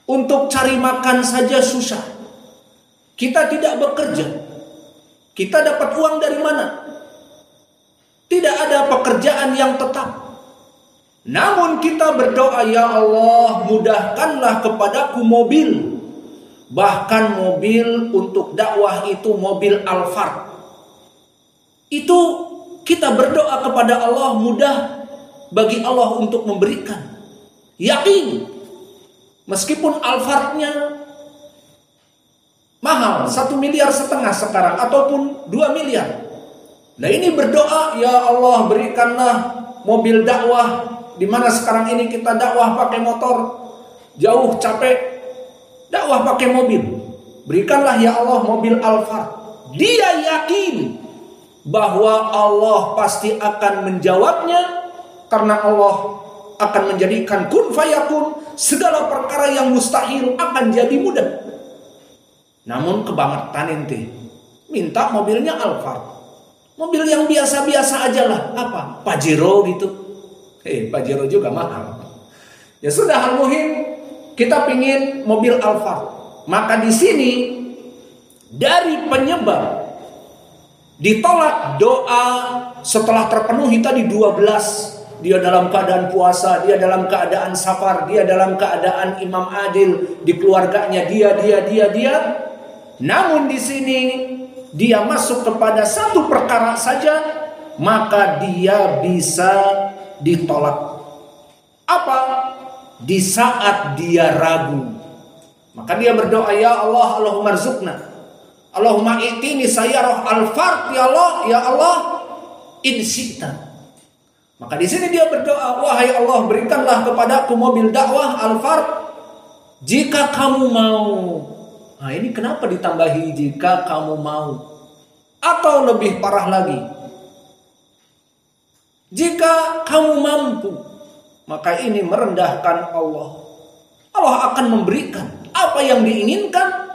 untuk cari makan saja susah. Kita tidak bekerja. Kita dapat uang dari mana? Tidak ada pekerjaan yang tetap. Namun kita berdoa, ya Allah, mudahkanlah kepadaku mobil. Bahkan mobil untuk dakwah itu mobil Alphard. Itu kita berdoa kepada Allah, mudah bagi Allah untuk memberikan. Yakin. Meskipun Alphardnya mahal, 1,5 miliar sekarang, ataupun 2 miliar. Nah ini berdoa, ya Allah berikanlah mobil dakwah, di mana sekarang ini kita dakwah pakai motor, jauh capek, dakwah pakai mobil. Berikanlah ya Allah mobil Alphard. Dia yakin bahwa Allah pasti akan menjawabnya, karena Allah akan menjadikan kun fayakun, segala perkara yang mustahil akan jadi mudah. Namun kebangetan ente, minta mobilnya Alphard, mobil yang biasa-biasa aja lah, apa? Pajero gitu. Pajero juga mahal. Ya sudah, hal muhim kita pingin mobil Alphard. Maka di sini dari penyebab ditolak doa setelah terpenuhi tadi 12, dia dalam keadaan puasa, dia dalam keadaan safar, dia dalam keadaan imam adil di keluarganya, dia. Namun di sini dia masuk kepada satu perkara saja, maka dia bisa ditolak. Apa? Di saat dia ragu. Maka dia berdoa, ya Allah, Allahumma rzuqna, Allahumma i'tini sayyarah Alphard, ya Allah, in syi'ta. Maka di sini dia berdoa, wahai Allah, berikanlah kepadaku mobil dakwah Alphard jika kamu mau. Nah ini kenapa ditambahi jika kamu mau? Atau lebih parah lagi, jika kamu mampu. Maka ini merendahkan Allah. Allah akan memberikan apa yang diinginkan,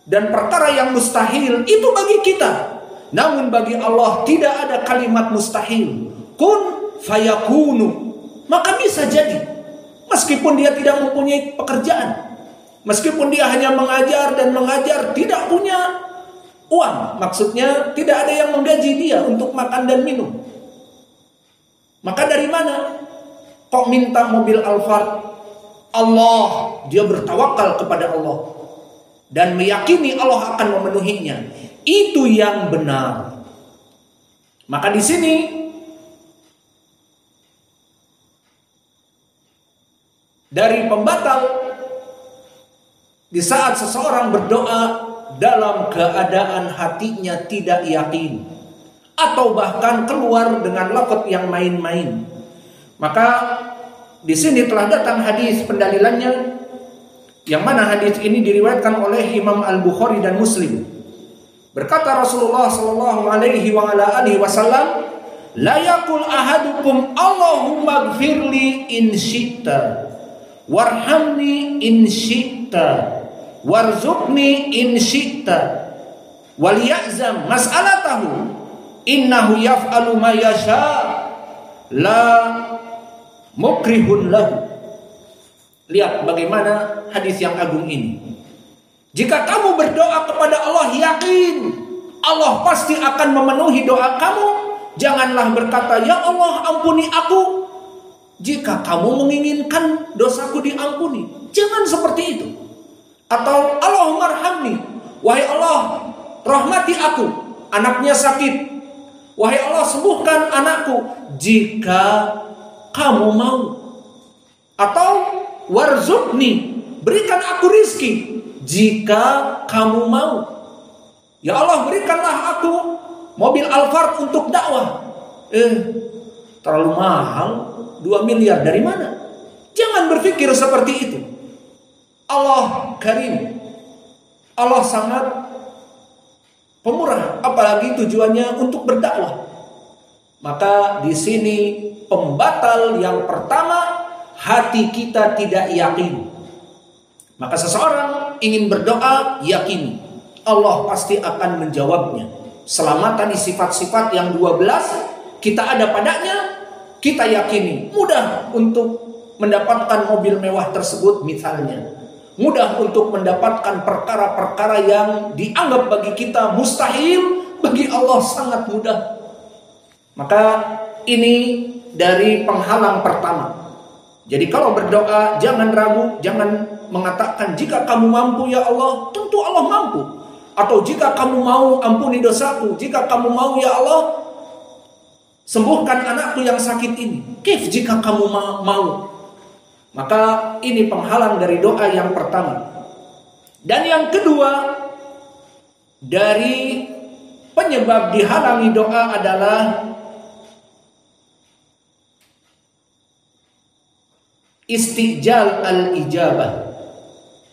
dan perkara yang mustahil itu bagi kita. Namun bagi Allah tidak ada kalimat mustahil. Kun fayakunu. Maka bisa jadi, meskipun dia tidak mempunyai pekerjaan, Meskipun dia hanya mengajar dan mengajar, tidak punya uang. Maksudnya tidak ada yang menggaji dia untuk makan dan minum. Maka dari mana kok minta mobil Alphard? Allah, dia bertawakal kepada Allah dan meyakini Allah akan memenuhinya. Itu yang benar. Maka di sini dari pembatal, di saat seseorang berdoa dalam keadaan hatinya tidak yakin atau bahkan keluar dengan lafaz yang main-main, maka di sini telah datang hadis pendalilannya, yang mana hadis ini diriwayatkan oleh Imam Al-Bukhari dan Muslim. Berkata Rasulullah sallallahu alaihi wasallam, la yaqul ahadukum Allahumma ighfirli in syi'ta warhamni in syi'ta warzuqni in syi'ta wal ya'zam mas'alatahu innahu yaf'alu ma yasha la mukrihun lahu. Lihat bagaimana hadis yang agung ini. Jika kamu berdoa kepada Allah, yakin Allah pasti akan memenuhi doa kamu. Janganlah berkata, ya Allah ampuni aku, jika kamu menginginkan dosaku diampuni. Jangan seperti itu. Atau Allahumma arhamni, wahai Allah rahmati aku, anaknya sakit. Wahai Allah sembuhkan anakku jika kamu mau. Atau warzuqni, berikan aku rizki jika kamu mau. Ya Allah berikanlah aku mobil Alphard untuk dakwah. Terlalu mahal, 2 miliar dari mana? Jangan berpikir seperti itu. Allah Karim, Allah sangat pemurah, apalagi tujuannya untuk berdakwah. Maka di sini pembatal yang pertama, hati kita tidak yakin. Maka seseorang ingin berdoa, yakini Allah pasti akan menjawabnya. Selama tadi sifat-sifat yang 12 kita ada padanya, kita yakini mudah untuk mendapatkan mobil mewah tersebut misalnya. Mudah untuk mendapatkan perkara-perkara yang dianggap bagi kita mustahil, bagi Allah sangat mudah. Maka ini dari penghalang pertama. Jadi kalau berdoa jangan ragu, jangan mengatakan jika kamu mampu ya Allah, tentu Allah mampu. Atau jika kamu mau ampuni dosaku, jika kamu mau ya Allah sembuhkan anakku yang sakit ini. Kif jika kamu mau. Maka ini penghalang dari doa yang pertama. Dan yang kedua, dari penyebab dihalangi doa adalah istijal al-ijabah.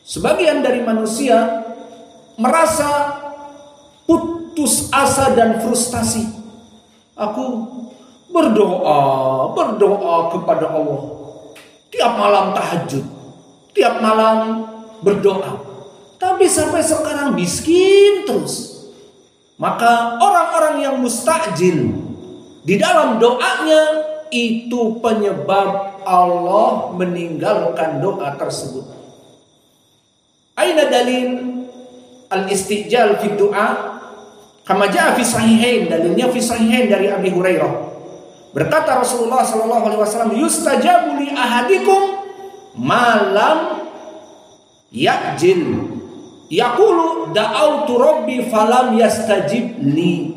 Sebagian dari manusia merasa putus asa dan frustasi. Aku berdoa kepada Allah. Tiap malam tahajud, tiap malam berdoa, tapi sampai sekarang miskin terus. Maka orang-orang yang mustajil di dalam doanya, itu penyebab Allah meninggalkan doa tersebut. Aina dalil al-istijal fi du'a? Kama jaa fi sahihain, dalilnya fi sahihain dari Abi Hurairah. Berkata Rasulullah sallallahu alaihi wasallam, yustajabu li ahadikum malam ya'jil. Yaqulu da'autu rabbi falam yastajib li.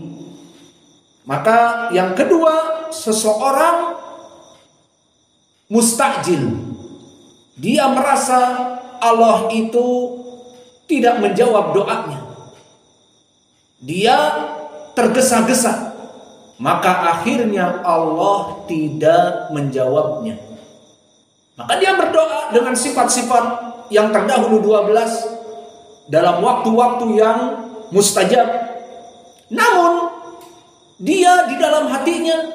Maka yang kedua, seseorang mustajil. Dia merasa Allah itu tidak menjawab doanya. Dia tergesa-gesa. Maka akhirnya Allah tidak menjawabnya. Maka dia berdoa dengan sifat-sifat yang terdahulu 12 dalam waktu-waktu yang mustajab. Namun dia di dalam hatinya,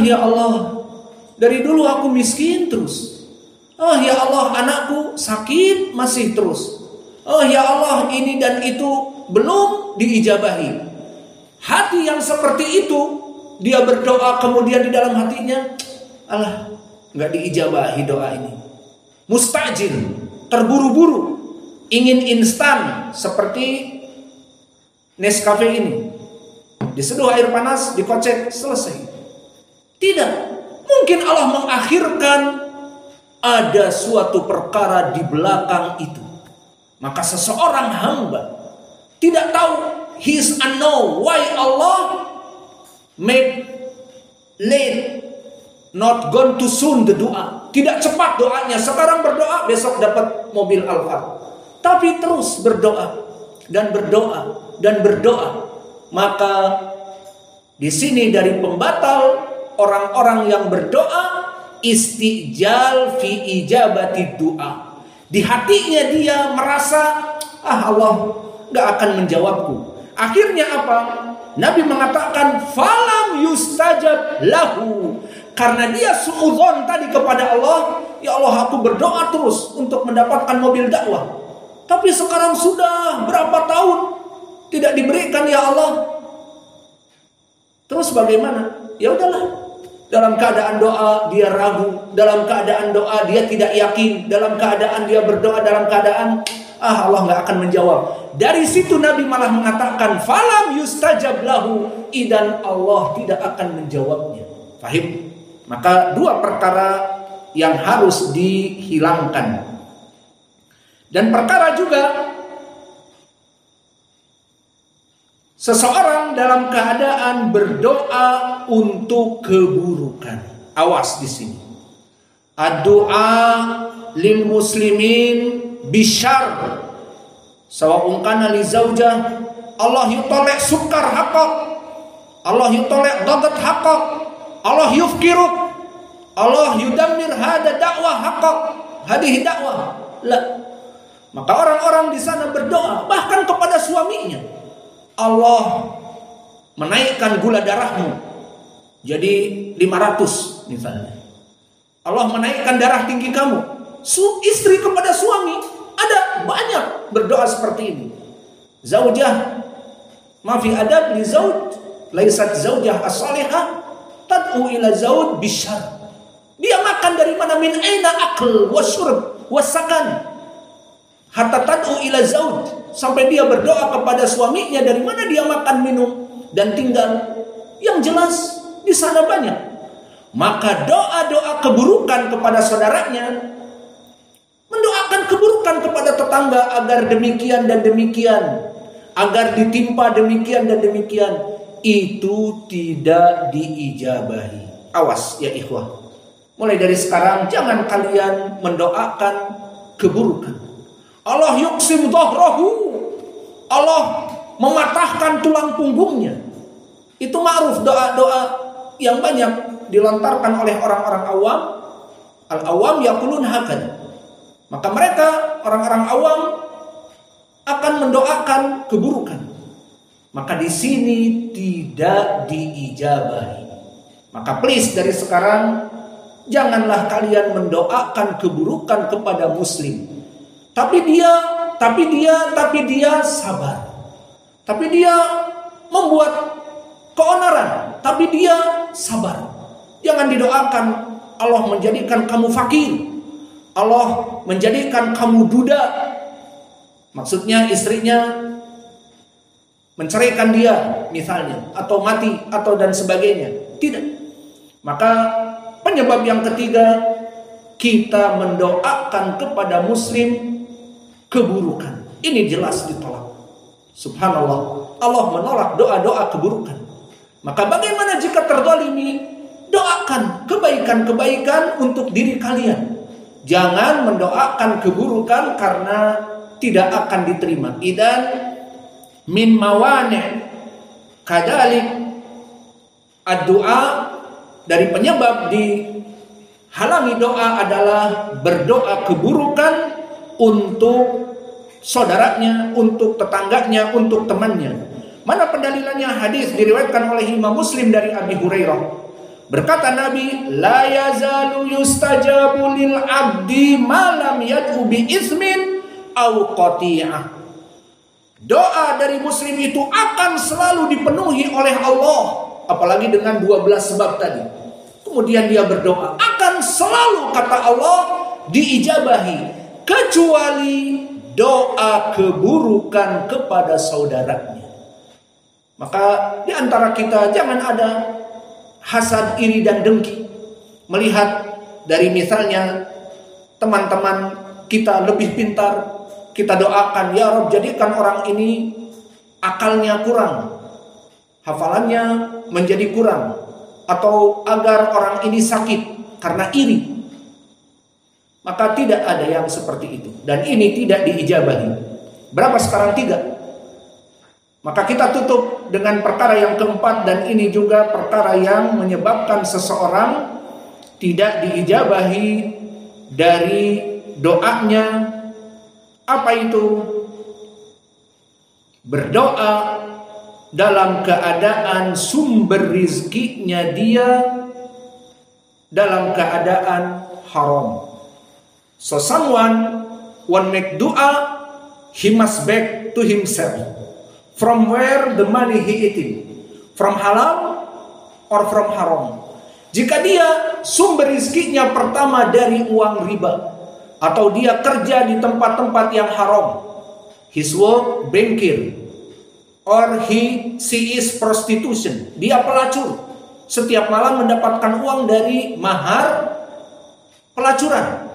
ya Allah, dari dulu aku miskin terus. Ya Allah, anakku sakit masih terus. Ya Allah, ini dan itu belum diijabahi. Hati yang seperti itu, dia berdoa kemudian di dalam hatinya, alah, nggak diijabahi doa ini. Mustajil, terburu-buru. ingin instan seperti Nescafe ini, diseduh air panas, dikocek, selesai. Tidak. Mungkin Allah mengakhirkan ada suatu perkara di belakang itu. Maka seseorang hamba tidak tahu, he is unknown why Allah make late, not gone too soon the doa. Tidak cepat doanya. Sekarang berdoa, besok dapat mobil Alphard. Tapi terus berdoa dan berdoa dan berdoa. Maka di sini dari pembatal orang-orang yang berdoa, istijal fi ijabati doa. Di hatinya dia merasa, Allah gak akan menjawabku. Akhirnya apa? Nabi mengatakan falam yustajab lahu. Karena dia suudzon tadi kepada Allah, ya Allah, aku berdoa terus untuk mendapatkan mobil dakwah, tapi sekarang sudah berapa tahun tidak diberikan, ya Allah. Terus bagaimana? Ya udahlah. Dalam keadaan doa dia ragu, dalam keadaan doa dia tidak yakin, dalam keadaan dia berdoa dalam keadaan Allah nggak akan menjawab. Dari situ Nabi malah mengatakan falam yustajab lahu, idan Allah tidak akan menjawabnya. Fahim? Maka dua perkara yang harus dihilangkan. Dan perkara juga seseorang dalam keadaan berdoa untuk keburukan. Awas di sini. Ad-du'a lil muslimin bisyarr. Sawa'un kana li zaujah, Allah yutolek sukar haqqaq, Allah yutolek dagat haqqaq, Allah yufkiruk, Allah yudammir hada dakwah haqqaq, hadhihi dakwah. La. Maka orang-orang di sana berdoa bahkan kepada suaminya, Allah menaikkan gula darahmu jadi 500 misalnya. Allah menaikkan darah tinggi kamu. Istri kepada suami ada banyak berdoa seperti ini. Zaujah ma fi adab li zauj, laisat zaujah as-salihah tad'u ila zauj bisyarr. Dia makan dari mana? Min aina akl wa syurb wa sakan. Hatta tad'u ila zauj, sampai dia berdoa kepada suaminya dari mana dia makan, minum dan tinggal. Yang jelas di sana banyak. Maka doa-doa keburukan kepada saudaranya, mendoakan keburukan kepada tetangga agar demikian dan demikian, agar ditimpa demikian dan demikian, itu tidak diijabahi. Awas ya ikhwah. Mulai dari sekarang jangan kalian mendoakan keburukan. Allah yuksim dhahrahu, Allah mematahkan tulang punggungnya. Itu ma'ruf, doa-doa yang banyak dilontarkan oleh orang-orang awam. Al-awam yaqulun hakad. Maka mereka orang-orang awam akan mendoakan keburukan. Maka di sini tidak diijabahi. Maka please dari sekarang janganlah kalian mendoakan keburukan kepada muslim. Tapi dia sabar. Tapi dia membuat keonaran, tapi dia sabar. Jangan didoakan Allah menjadikan kamu fakir, Allah menjadikan kamu duda. Maksudnya istrinya menceraikan dia misalnya, atau mati, atau dan sebagainya. Tidak. Maka penyebab yang ketiga, kita mendoakan kepada muslim keburukan. Ini jelas ditolak. Subhanallah, Allah menolak doa-doa keburukan. Maka bagaimana jika terzalimi? Doakan kebaikan-kebaikan untuk diri kalian. Jangan mendoakan keburukan karena tidak akan diterima. Idan min mawani' kadalik ad-du'a, dari penyebab dihalangi doa adalah berdoa keburukan untuk saudaranya, untuk tetangganya, untuk temannya. Mana pendalilannya? Hadis diriwayatkan oleh Imam Muslim dari Abi Hurairah. Berkata Nabi, la yazalu yustajabu lil abdi ma lam yad'u bi ismin aw qati'ah. Doa dari muslim itu akan selalu dipenuhi oleh Allah, apalagi dengan 12 sebab tadi. Kemudian dia berdoa, akan selalu kata Allah diijabahi, kecuali doa keburukan kepada saudaranya. Maka di antara kita jangan ada hasad, iri dan dengki. Melihat dari misalnya teman-teman kita lebih pintar, kita doakan, ya Rabb jadikan orang ini akalnya kurang, hafalannya menjadi kurang, atau agar orang ini sakit karena iri. Maka tidak ada yang seperti itu, dan ini tidak diijabahi. Berapa sekarang? 3. Maka kita tutup dengan perkara yang keempat, dan ini juga perkara yang menyebabkan seseorang tidak diijabahi dari doanya. Apa itu? Berdoa dalam keadaan sumber rizkinya dia dalam keadaan haram. So someone when make dua, he must back to himself. From where the money he eating? From halal or from haram? Jika dia sumber rizkinya pertama dari uang riba, atau dia kerja di tempat-tempat yang haram, his work bankir, or she is prostitution, dia pelacur, setiap malam mendapatkan uang dari mahar pelacuran,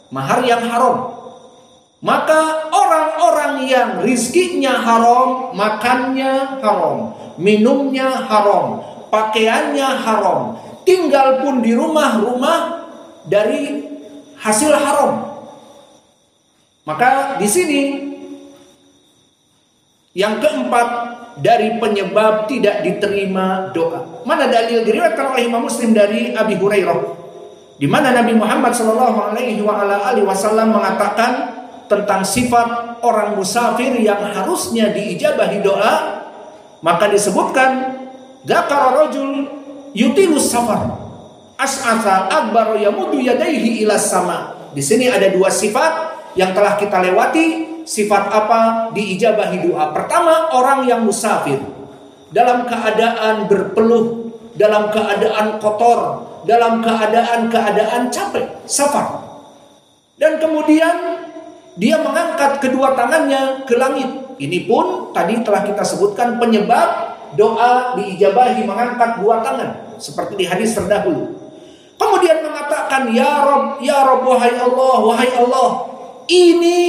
mahar yang haram. Maka orang-orang yang rizkinya haram, makannya haram, minumnya haram, pakaiannya haram, tinggal pun di rumah-rumah dari hasil haram. Maka di sini yang keempat dari penyebab tidak diterima doa. Mana dalil? Diriwayatkan oleh Imam Muslim dari Abi Hurairah, di mana Nabi Muhammad SAW mengatakan tentang sifat orang musafir yang harusnya diijabahi doa. Maka disebutkan, dzakara rajul yutilus safar as'atha akbar yamudu yadaihi ilas sama. Di sini ada 2 sifat yang telah kita lewati. Sifat apa diijabahi doa? Pertama, orang yang musafir dalam keadaan berpeluh, dalam keadaan kotor, dalam keadaan capek, safar. Dan kemudian dia mengangkat kedua tangannya ke langit. Ini pun tadi telah kita sebutkan penyebab doa diijabahi, mengangkat 2 tangan seperti di hadis terdahulu. Kemudian mengatakan, ya Rabb, wahai Allah. Ini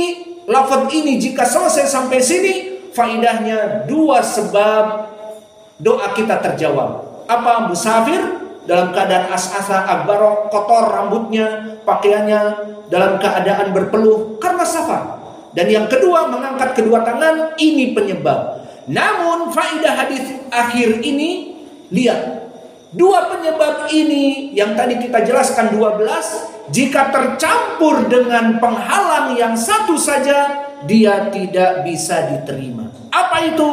lafaz ini jika selesai sampai sini, faidahnya 2 sebab doa kita terjawab. Apa? Musafir dalam keadaan as'asa akbar, kotor rambutnya, pakaiannya, dalam keadaan berpeluh karena safar. Dan yang kedua, mengangkat kedua tangan, ini penyebab. Namun faidah hadis akhir ini, lihat, 2 penyebab ini yang tadi kita jelaskan 12, jika tercampur dengan penghalang yang satu saja, dia tidak bisa diterima. Apa itu?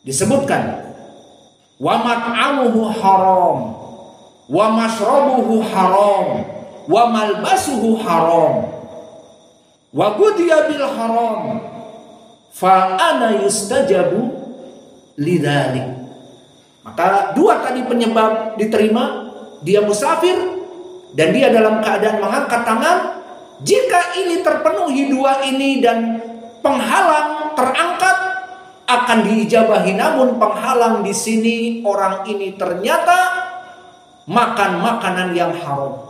Disebutkan, wa mat'amuhu haram, wa mashrabuhu haram, wa malbasuhu haram, wa gudiya bil haram, fa ana yustajabu lidzalik. Maka 2 tadi penyebab diterima, dia musafir dan dia dalam keadaan mengangkat tangan. Jika ini terpenuhi 2 ini dan penghalang terangkat, akan diijabahi. Namun penghalang di sini, orang ini ternyata makan makanan yang haram,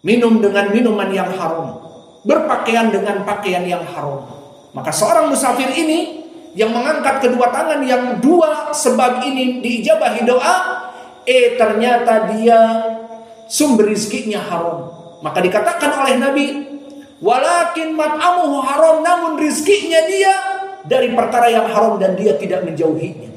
minum dengan minuman yang haram, berpakaian dengan pakaian yang haram. Maka seorang musafir ini yang mengangkat kedua tangan, yang 2 sebab ini diijabahi doa, ternyata dia sumber rizkinya haram. Maka dikatakan oleh Nabi, walakin mat'amuhu haram, namun rizkinya dia dari perkara yang haram dan dia tidak menjauhinya.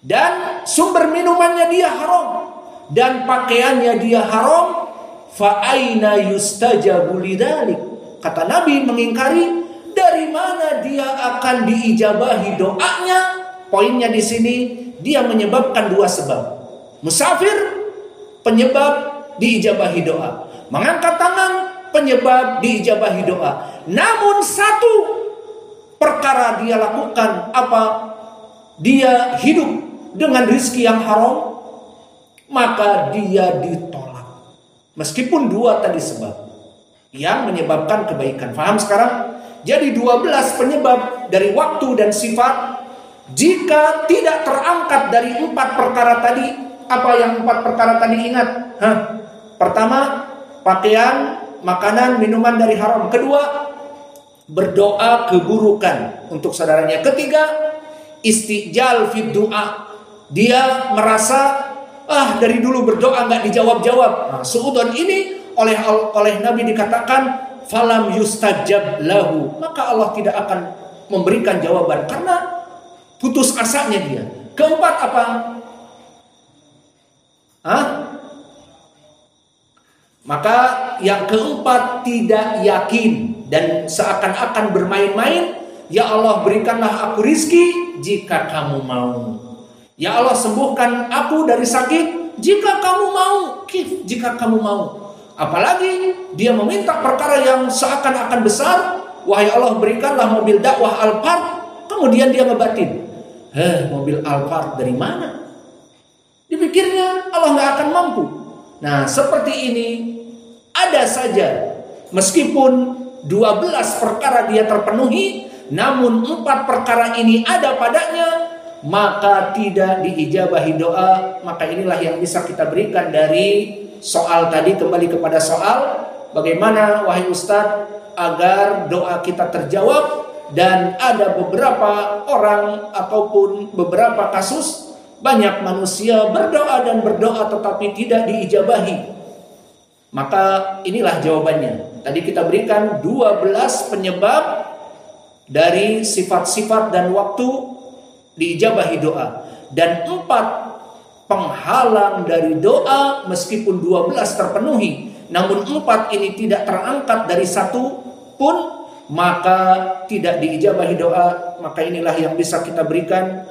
Dan sumber minumannya dia haram dan pakaiannya dia haram. Fa aina yustajabu lidzalik. Kata Nabi mengingkari, dari mana dia akan diijabahi doanya? Poinnya di sini, dia menyebabkan 2 sebab. Musafir, penyebab diijabahi doa. Mengangkat tangan, penyebab diijabahi doa. Namun 1 perkara dia lakukan, apa? Dia hidup dengan rizki yang haram, maka dia ditolak. Meskipun 2 tadi sebab. yang menyebabkan kebaikan. Faham sekarang? Jadi 12 penyebab dari waktu dan sifat. Jika tidak terangkat dari 4 perkara tadi, apa yang 4 perkara tadi ingat? Pertama, pakaian, makanan, minuman dari haram. Kedua, berdoa keburukan untuk saudaranya. Ketiga, istijal fid du'a. Dia merasa dari dulu berdoa nggak dijawab-jawab. Suudon ini oleh Nabi dikatakan falam yustajab lahu, maka Allah tidak akan memberikan jawaban karena putus asanya dia. Keempat apa? Maka yang keempat tidak yakin dan seakan-akan bermain-main. Ya Allah, berikanlah aku rizki jika kamu mau. Ya Allah, sembuhkan aku dari sakit jika kamu mau. Jika kamu mau. Apalagi dia meminta perkara yang seakan-akan besar. Wahai Allah, berikanlah mobil dakwah Alphard. Kemudian dia ngebatin. Mobil Alphard dari mana? Dipikirnya Allah nggak akan mampu. Nah, seperti ini ada saja. Meskipun 12 perkara dia terpenuhi, namun 4 perkara ini ada padanya, maka tidak diijabahi doa. Maka inilah yang bisa kita berikan dari soal tadi. Kembali kepada soal, bagaimana wahai Ustadz agar doa kita terjawab. Dan ada beberapa orang ataupun beberapa kasus banyak manusia berdoa dan berdoa tetapi tidak diijabahi. Maka inilah jawabannya. Tadi kita berikan 12 penyebab dari sifat-sifat dan waktu diijabahi doa. Dan 4 penghalang dari doa meskipun 12 terpenuhi. Namun 4 ini tidak terangkat dari satu pun, maka tidak diijabahi doa. Maka inilah yang bisa kita berikan.